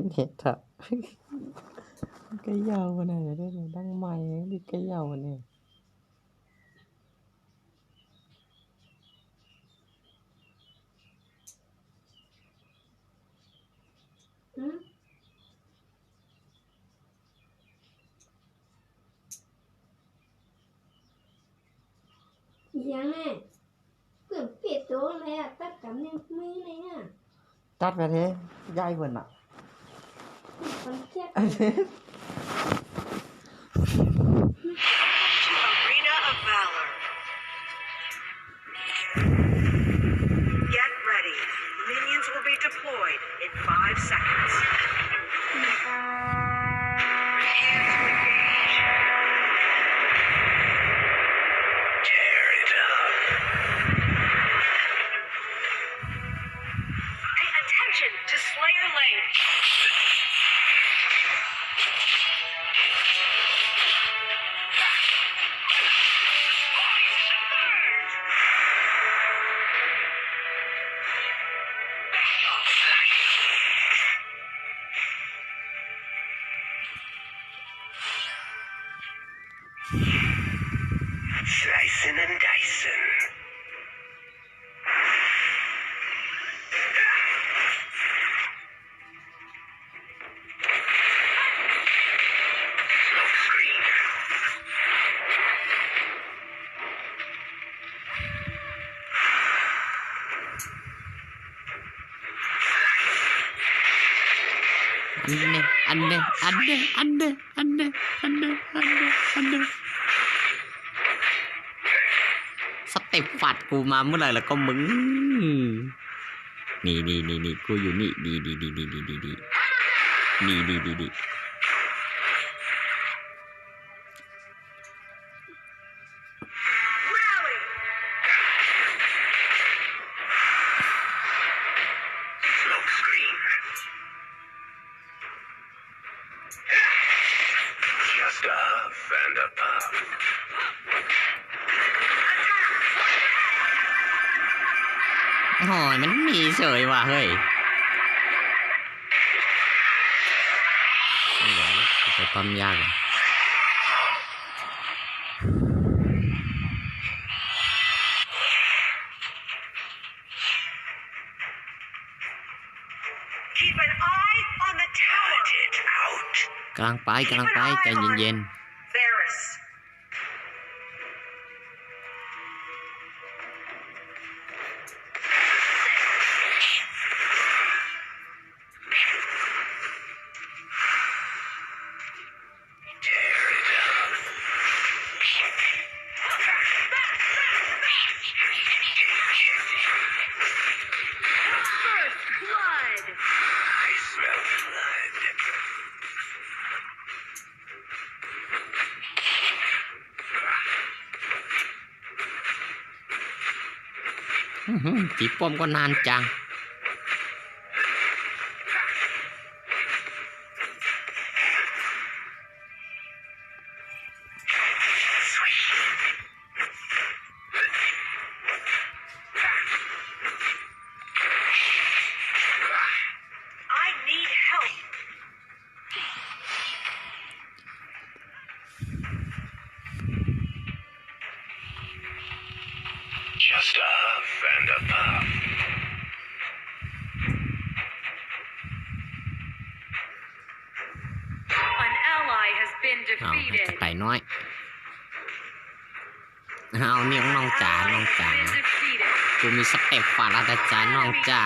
เน็ตอะก็ยาวขนาดนี้ได้เลยดังใหม่ดิก็ยาวเนี่ย ยังไงเกือบเปลี่ยนตัวเลยอ่ะตัดกับนิ้วมือเลยอ่ะ ตัดไปเทย้ายเพิ่นอ่ะ มันเจ็บ Arena of Valor. Get ready. Minions will be deployed in 5 seconds. Prepare to engage. Tear it up. Pay attention to Slayer Lane. Slicing and dicing. Smoke screen. อันเดสเต็ปฝัดกูมาเมื่อไหร่แล้วก็มึง นี่กูอยู่นี่ดี Rally. Smoke screen. Just a huff and a puff. โอ้ยมันมีเฉยว่ะเฮ้ยไม่เหลือแล้วไปความยาก Keep an eye on the tower. Cut it out. กำลังไปใจเย็น Varus. Tear it up. First blood. I smell blood. ๆตีป้อมก็นานจัง I need help. Just a huff and a puff. been เอาให้กระ defeated. ต่ายน้อยเอาเนี่ยน้องจ๋าน้องจ๋า Been defeated. กูมีสเต็ปฝาดอาจารย์น้องจ๋า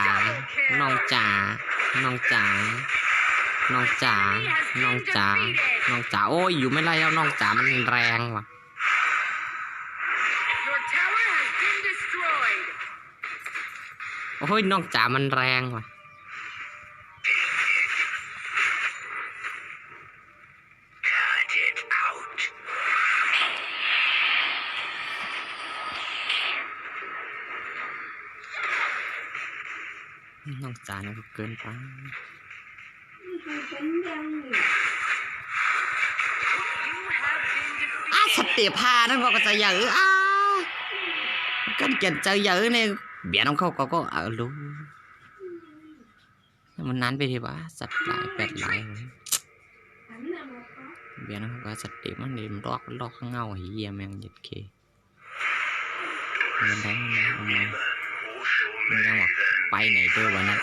น้องจ๋าน้องจ๋าน้องจ๋าน้องจ๋าน้องจ๋าโอ้ยอยู่ไม่ไรแล้วน้องจ๋ามันแรงว่ะ Your tower has been destroyed. โอ้ยน้องจ๋ามันแรงว่ะ Cut it out. น้องจ๋าเนี่ยก็เกินไป มันเป็นยังไง You have been defeated. สเต็ปห้านั่นก็จะเยอะกันเกียนเจอเยอะเนี่ยเบียร์น้องเขาก็รู้มันนั้นไปทีวะสัตว์หลายเป็ดหลาย หันหน้ามาครับ เบียร์น้องเขาก็สเต็ปมันเดิมลอกข้างเงาเฮียแมงยัดเคมันได้มันยังว่าไปไหนเจอวันนั้น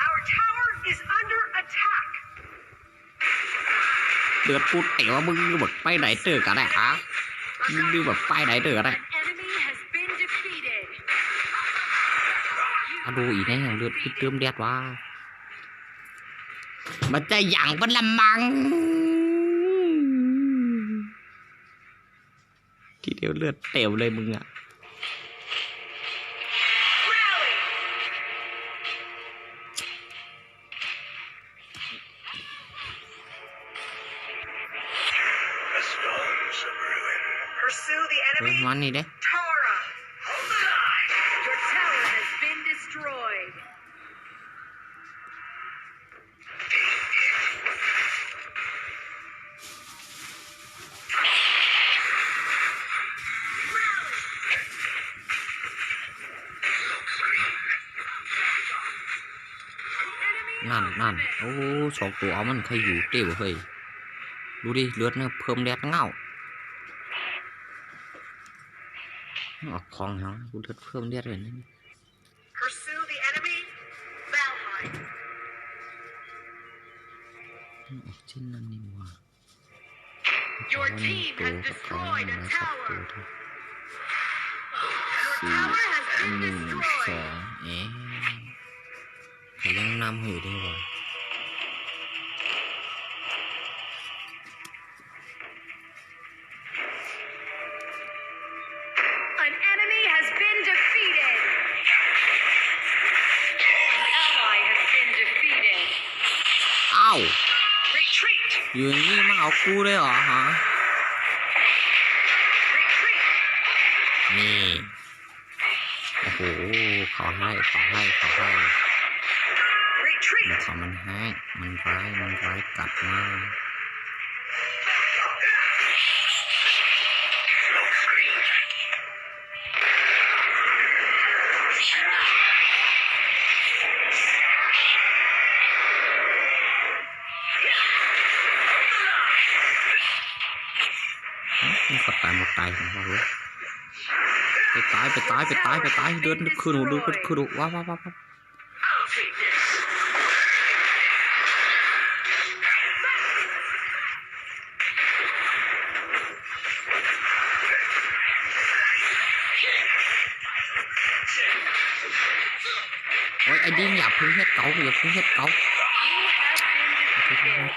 Our tower is under attack. เดือดพูดเต๋อมึงแบบไปไหนเจอกันได้อะมึงดูแบบไปไหนเจอกันได้ An enemy has been defeated. ดูอีกนะอย่างเลือดพี่เติมเลือดว่ามันจะอย่างเป็นละมังทีเดียวเลือดเต็มเลยมึงอะ The storms of ruin. Pursue the เฮ้ย enemy. มันนี่เด้ Tara. Your tower has been destroyed. นั่นโอ้สองตัวมันใครอยู่เตี้ยวเฮ้ยดูดิเลือดเนี่ยเพิ่มเลือดเงาออกคลองเหรอกูเลือดเพิ่มเลือดเลยนี่ Pursue the enemy. Valheim. ออกเช่นนั้นนี่ว่า Your team has destroyed a tower. Your tower has ห been นึ่งส destroyed. องเขายังนำอยู่ด้วยวะ An enemy has been defeated. An ally has been defeated. อ้าว Retreat. อยู่อย่างนี้มาเอากูเลยเหรอฮะ Retreat. นี่โอ้โหเขาให้ Retreat. มันให้มันร้ายกัดมาก มันก็ตายหมดตายของเขาเลยไปตายเดินขึ้นดูว้าว I'll take this. โอ้ยไอ้ดิ้งอย่าพึ่งเฮ็ดเก๋า You have been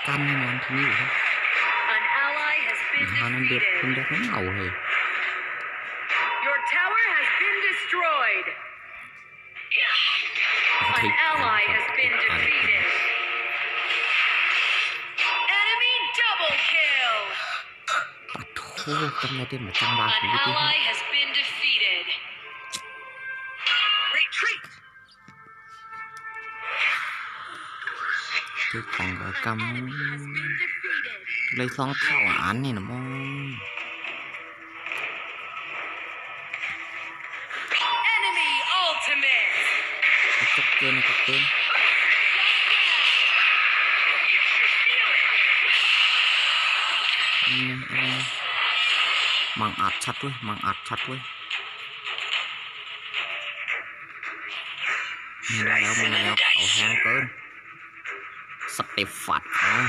กันแน่นอนที่นี่ defeated. An ally has been หานั้นเดือด defeated. เดือดมันเอาเลย Your tower has been destroyed. An ally has been defeated. Enemy double kill. ปัดโทษทำไมได้มาจังหวะ An นี้ดิ ally has been defeated. Retreat. คือของกรรม Enemy has been defeated. เลยสองเท่าอันนี่นะมอง Enemy ultimate. ก็เกิน มังอัดชัดด้วย มาแล้วเอาแห้งเกินสเตปฟัดของ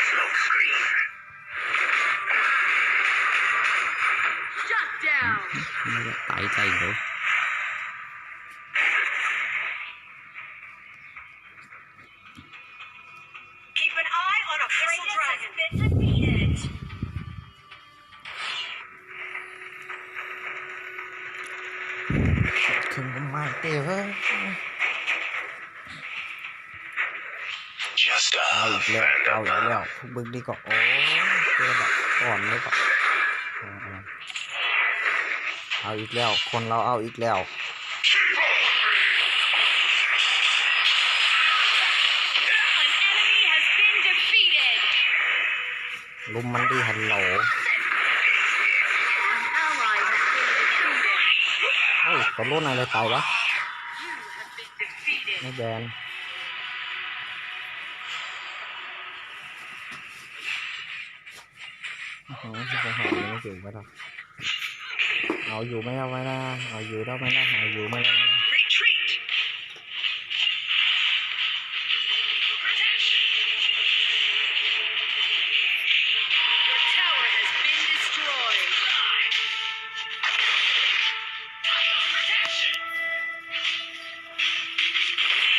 Smoke screen. Shut down. ไม่ได้ตายใจเลย Keep an eye on a purple dragon. Has been defeated. ถึงก็มาเตะเว้ย Just a เอาอี huff กแล้ว and เอา a อีกแล้ว puff. พวกบึกนี่ก็โอ้เจอแบบก่อนเลยก็เอาอีกแล้วคนเราเอาอีกแล้ว An enemy has been defeated. ลุมมันดีฮัลโหล An ally has been defeated. เฮ้ยกระโดดอะไรตายวะ You have been defeated. ไม่แบนโอ้โหจะหาไม่อยู่ไหมล่ะเอาอยู่ไหมเอาไว้นะเอาอยู่ได้ไหมนะเอาอยู่ไหมนะ Retreat. Your tower has been destroyed.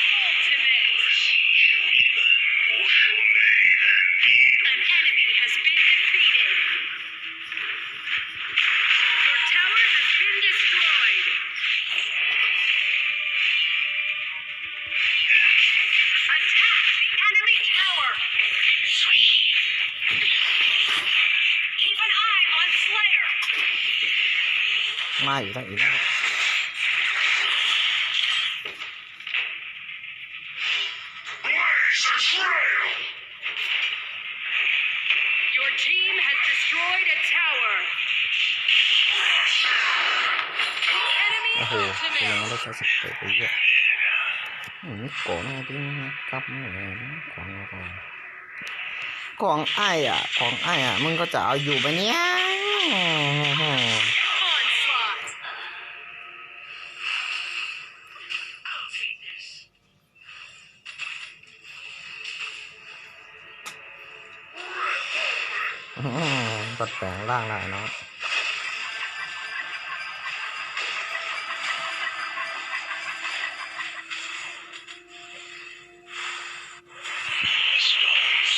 Ultimate. An enemy has been defeated. Your tower has been destroyed. Attack the enemy tower. Keep an eye on Slayer. มาอยู่ได้อีกแล้ว Your team has destroyed a tower. โอ้โห Enemy เป็นยังไง ultimate. ได้ใช้สเปรย์ไปเยอะก่อนหน้าที่กลับมาเลยของเราก่อนของไอ้อ่ะของไอ้อ่ะมึงก็จะเอาอยู่ไปเนี้ย Onslaught. ตัดแปลงร่างได้เนาะ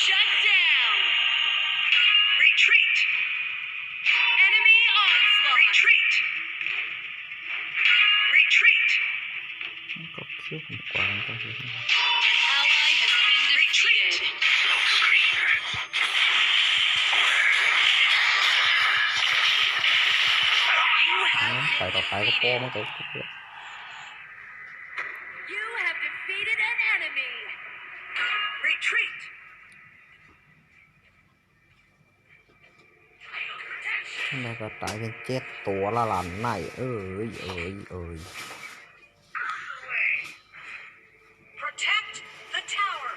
Shut down. Retreat. Enemy onslaught. Retreat. Retreat. ก็คิ้วผมกวางก็คือ An ally has been defeated. Smoke screen. You ไป have ต่อไปก็โป้มันก็ You have defeated an enemy. Retreat. แล้วก็ตายเป็น7 ตัวละหลันไหนเอ้ย Protect the tower.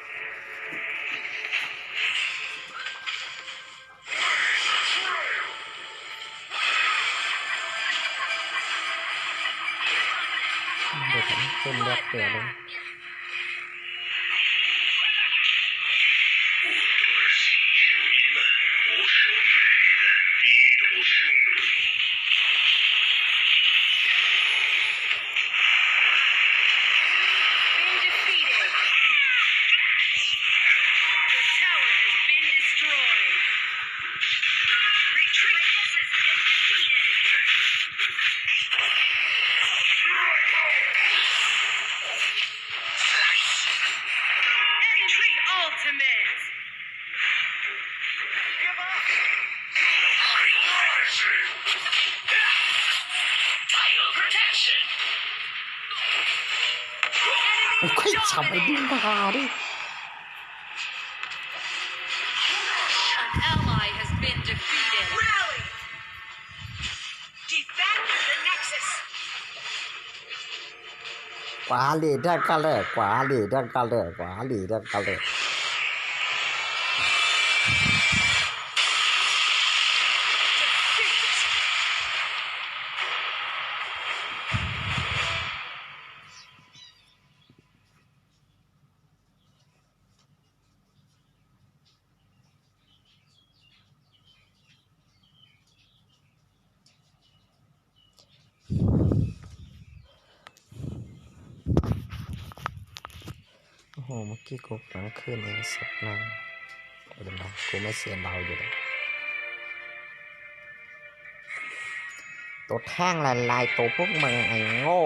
เดี๋ยวผมต้นเลือดเปลี่ยนเลย Been defeated. Your tower has been destroyed. Retreat. Has been defeated. Retreat ultimate. Give up. Title protection. ค่อยจับไอ้ดิ้งตาดิ An ally has been defeated. Rally! Defend the Nexus. quả lì ra cả lệ quả lì ra cả lệ quả lì ra cả lệโอ้โหเมื่อกี้กูกลางคืนเองสักนานเดี๋ยวนะกูไม่เสียเบาอยู่เลยตัวแท่งลายตัวพวกมึงไอ้โง่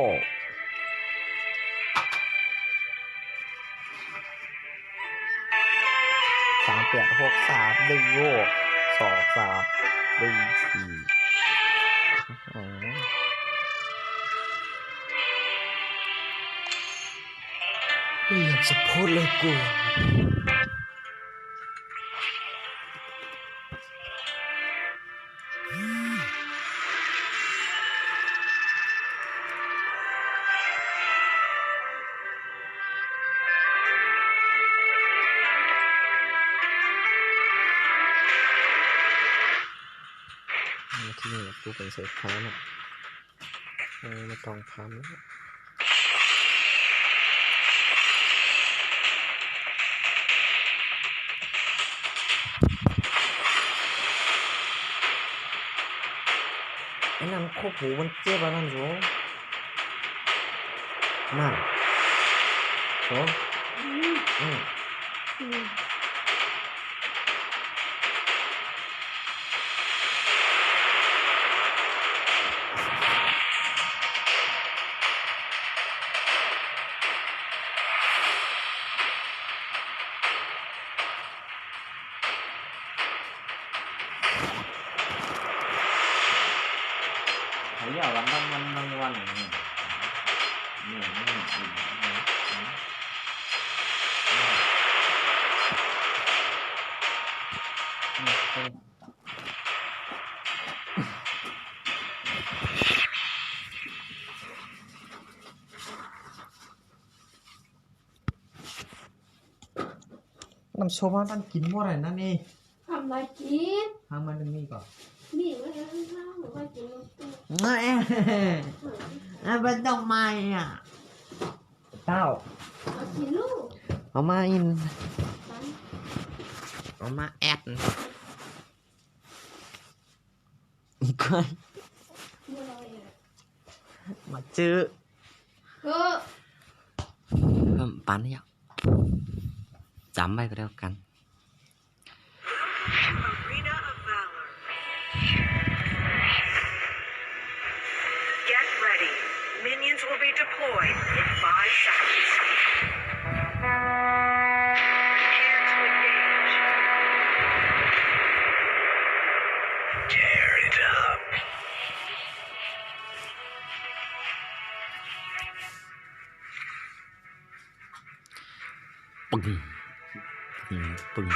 3 8 6 3ดึงโง่2 3ดึง4อยากจะพูดเลยกูที่นี่กูเป็นเซฟพาร์นะไม่ต้องทำนะไอ้นั่นควบหูมันเจ็บแล้วนั่นโว้นั่นโว้เขาอยากวันน้ำโซมาตั้งกินบ่ได้นั่นนี่ ทำอะไรกิน ทางมันมีก่อน มีไว้แล้วข้าวหรือว่ากินลูกตู้ ไม่ไม่ต้องมาอ่ะเต้า เอากินลูก เอามาอิน ปัน เอามาแอด ก็ เมื่อไรอ่ะ มาจื้อ ก็ ปันเนี่ยจำไว้ก็แล้วกัน Arena of Valor. Get ready. Minions will be deployed in 5 seconds. Prepare to engage. Tear it up. ปึ้งปึ้ง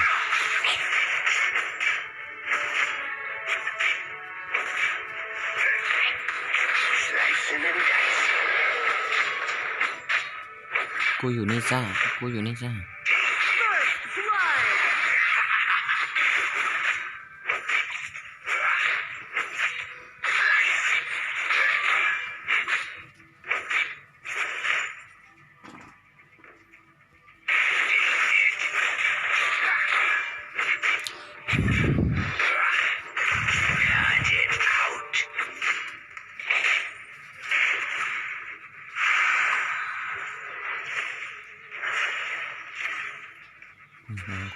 Slicing and dicing. กูอยู่นี่จ้ากูอยู่นี่จ้า First blood.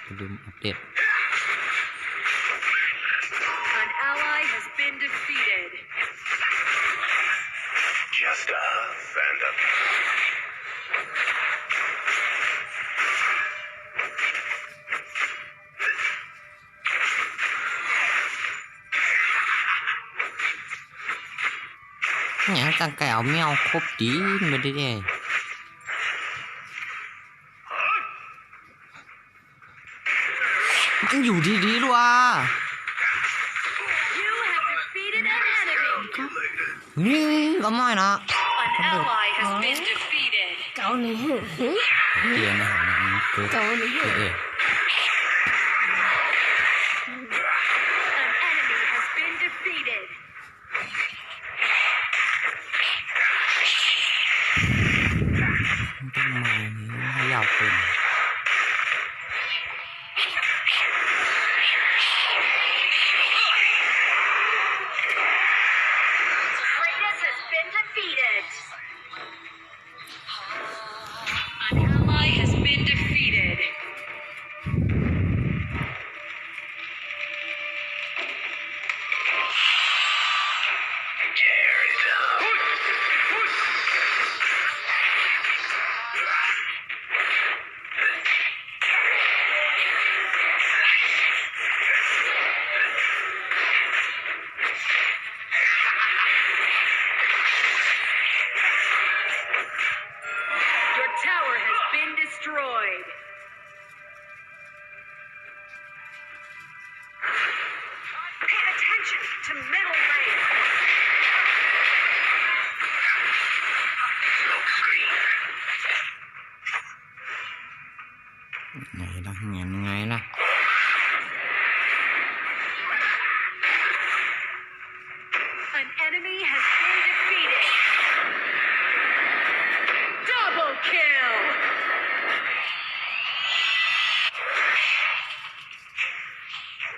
กูลืมอัปเดต An ally has been defeated. Just a huff and a puff. เนี่ยจังไก่เอาแมวครบดีไม่ได้เลยมันอยู่ดีๆด้วย You have defeated an enemy. นี่ก็ไม่นะ An ally has been defeated. cậu này hả? Kia nó hả cứ Cậu này hả? An enemy has been defeated. Tông mày nó giàu tiền. Kratos has been defeated. An ally has been defeated. Tear it up. Your tower has been destroyed. Pay attention to middle lane. Smoke screen. ไงล่ะไงล่ะ An enemy has been defeated. Double kill.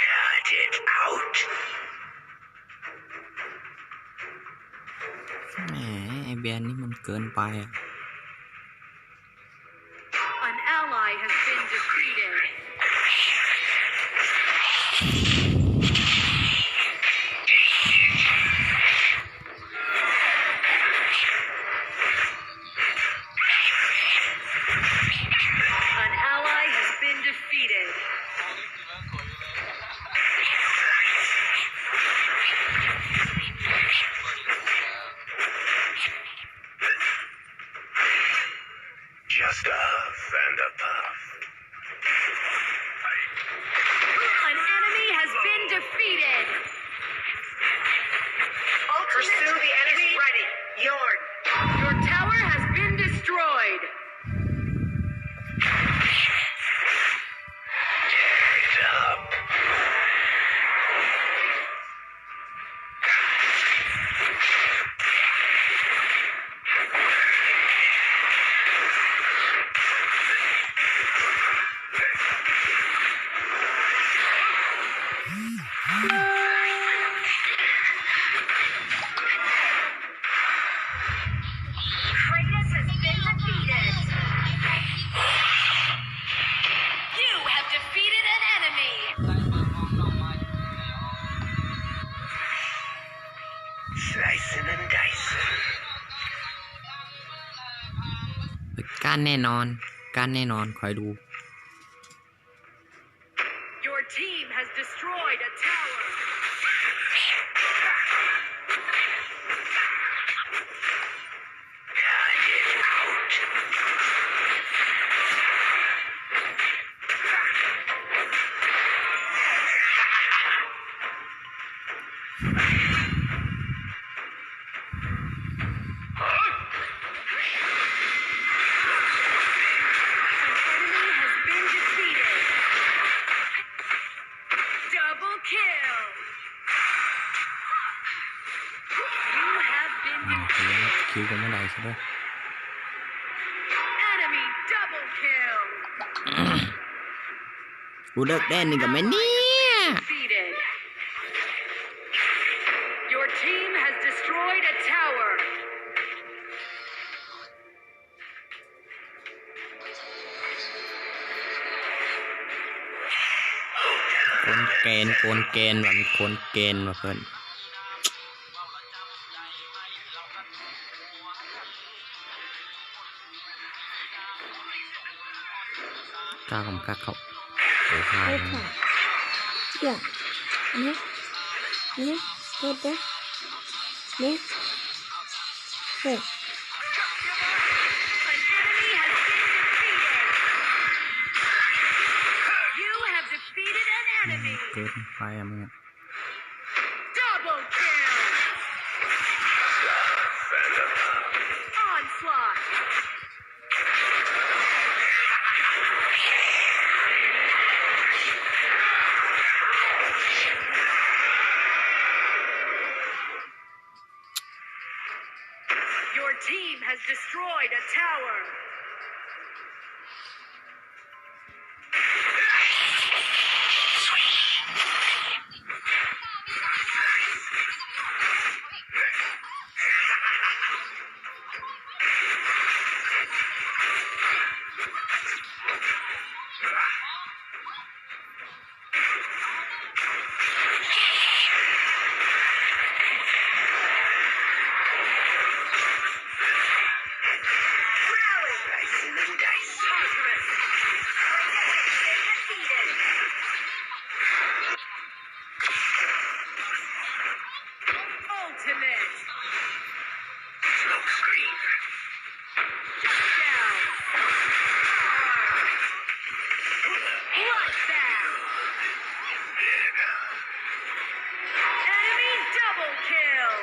Cut it out. แหมไอแบรนด์นี่มันเกินไปอ่ะ An ally has been defeated. An ally has been defeated. Just a huff and a puff. An enemy has been defeated. Pursue the enemy. Ready. Your tower has been destroyed. Tear it up. Kratos has been defeated. You have defeated an enemy. Slicing and dicing. การแน่นอนคอยดู Your team has destroyed a tower. Cut it out. An enemy has been defeated. Double kill. You have been คิวกันไม่ได้ใช่ไหม enemy double kill. กูเลิกเล่นนี่กับแม่เนี่ย Defeated. Your team has destroyed a tower. คนเกณฑ์ว่ะมีคนเกณฑ์ว่ะเพื่อนกล้าผมกล้าเขาโอ้โห Opa. Ya. Ne? Burada. Ne? Hey. An enemy has been defeated. You have defeated an enemy. เกินไปอะมึงอะ Double kill. And a puff. Onslaught. destroyed a tower. Ultimate. Smoke screen. Down. Bloodbath. Enemy double kill.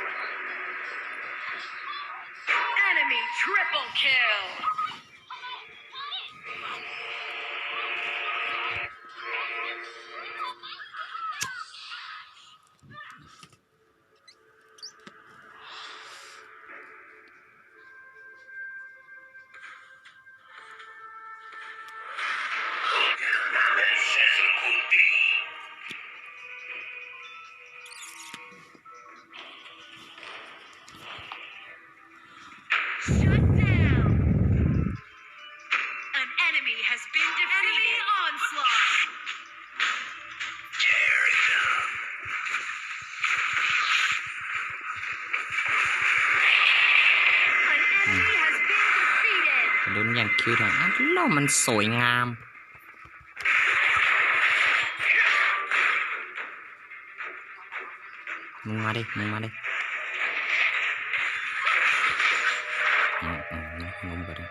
Enemy triple kill. Shut down. An enemy has been defeated. Enemy onslaught. Tear it down. An enemy has been defeated. ลุ้นอย่างคิวทางอันโลมันสวยงาม มึงมาดิ มึงมาดิงงไปดิ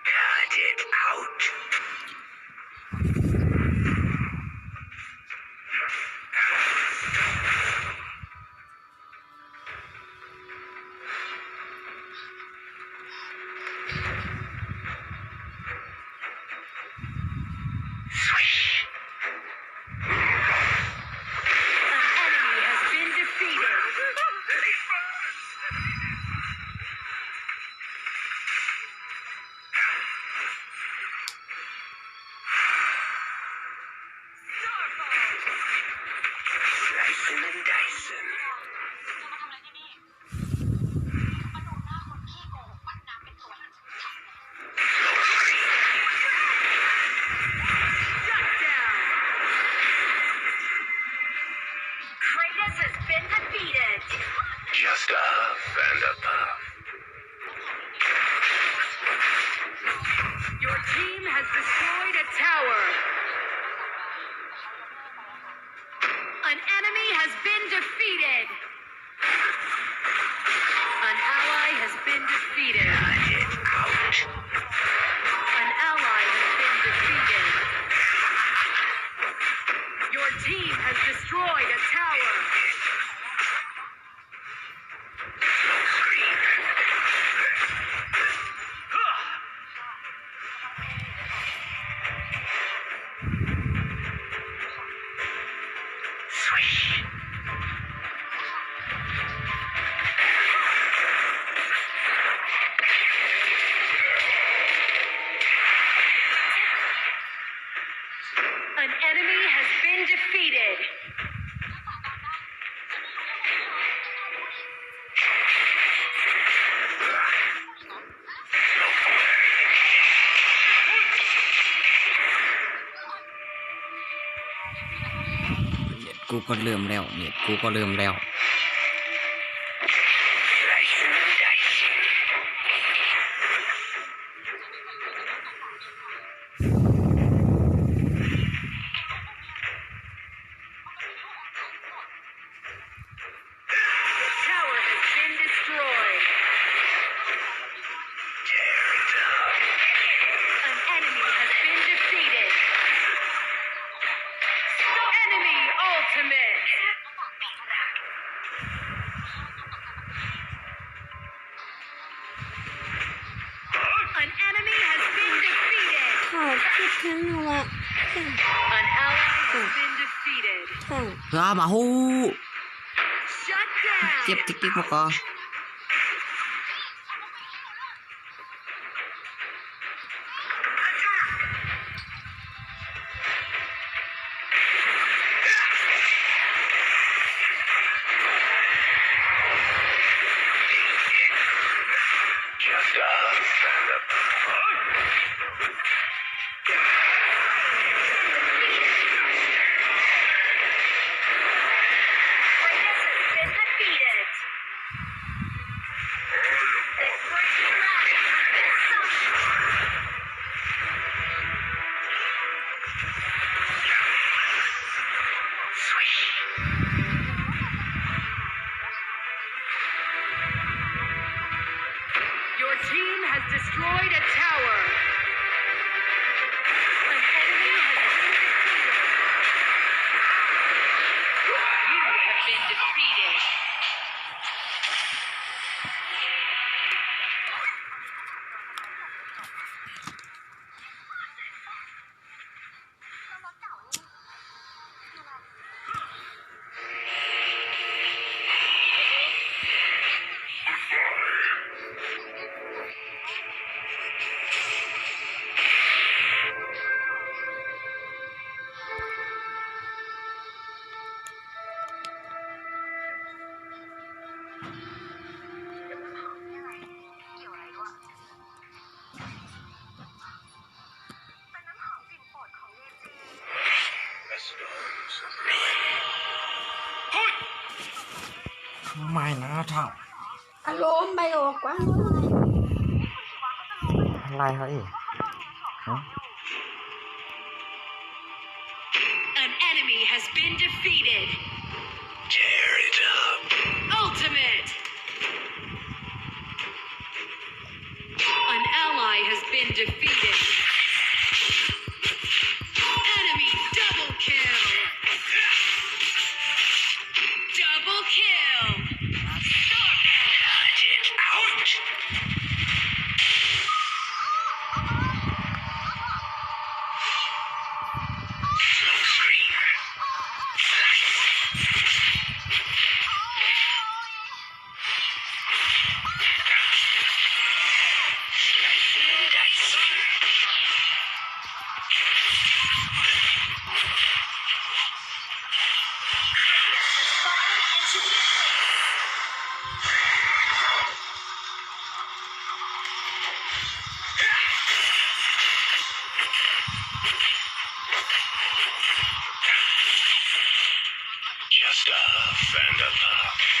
Cut it out. กูก็เริ่มแล้วเนี่ยกูก็เริ่มแล้ว ข่าวคิดทั้งละ An ally has been defeated. ใช่ มาฮู้ Shut down. เจ็บติ๊กๆพวกก็ Just a huff and a puff. Been defeated. The great dragon has been summoned. Your team has destroyed a tower. An enemy has been defeated. You have been defeated. Masters of ไม่นะเท่า อารมณ์ไปออกกว้าง อะไรเขาอีก An enemy has been defeated. tear it up. Ultimate. An ally has been defeated. Enemy double kill. Double kill. Cut it out. Smoke screen. Slice and dice. Just a huff and a puff.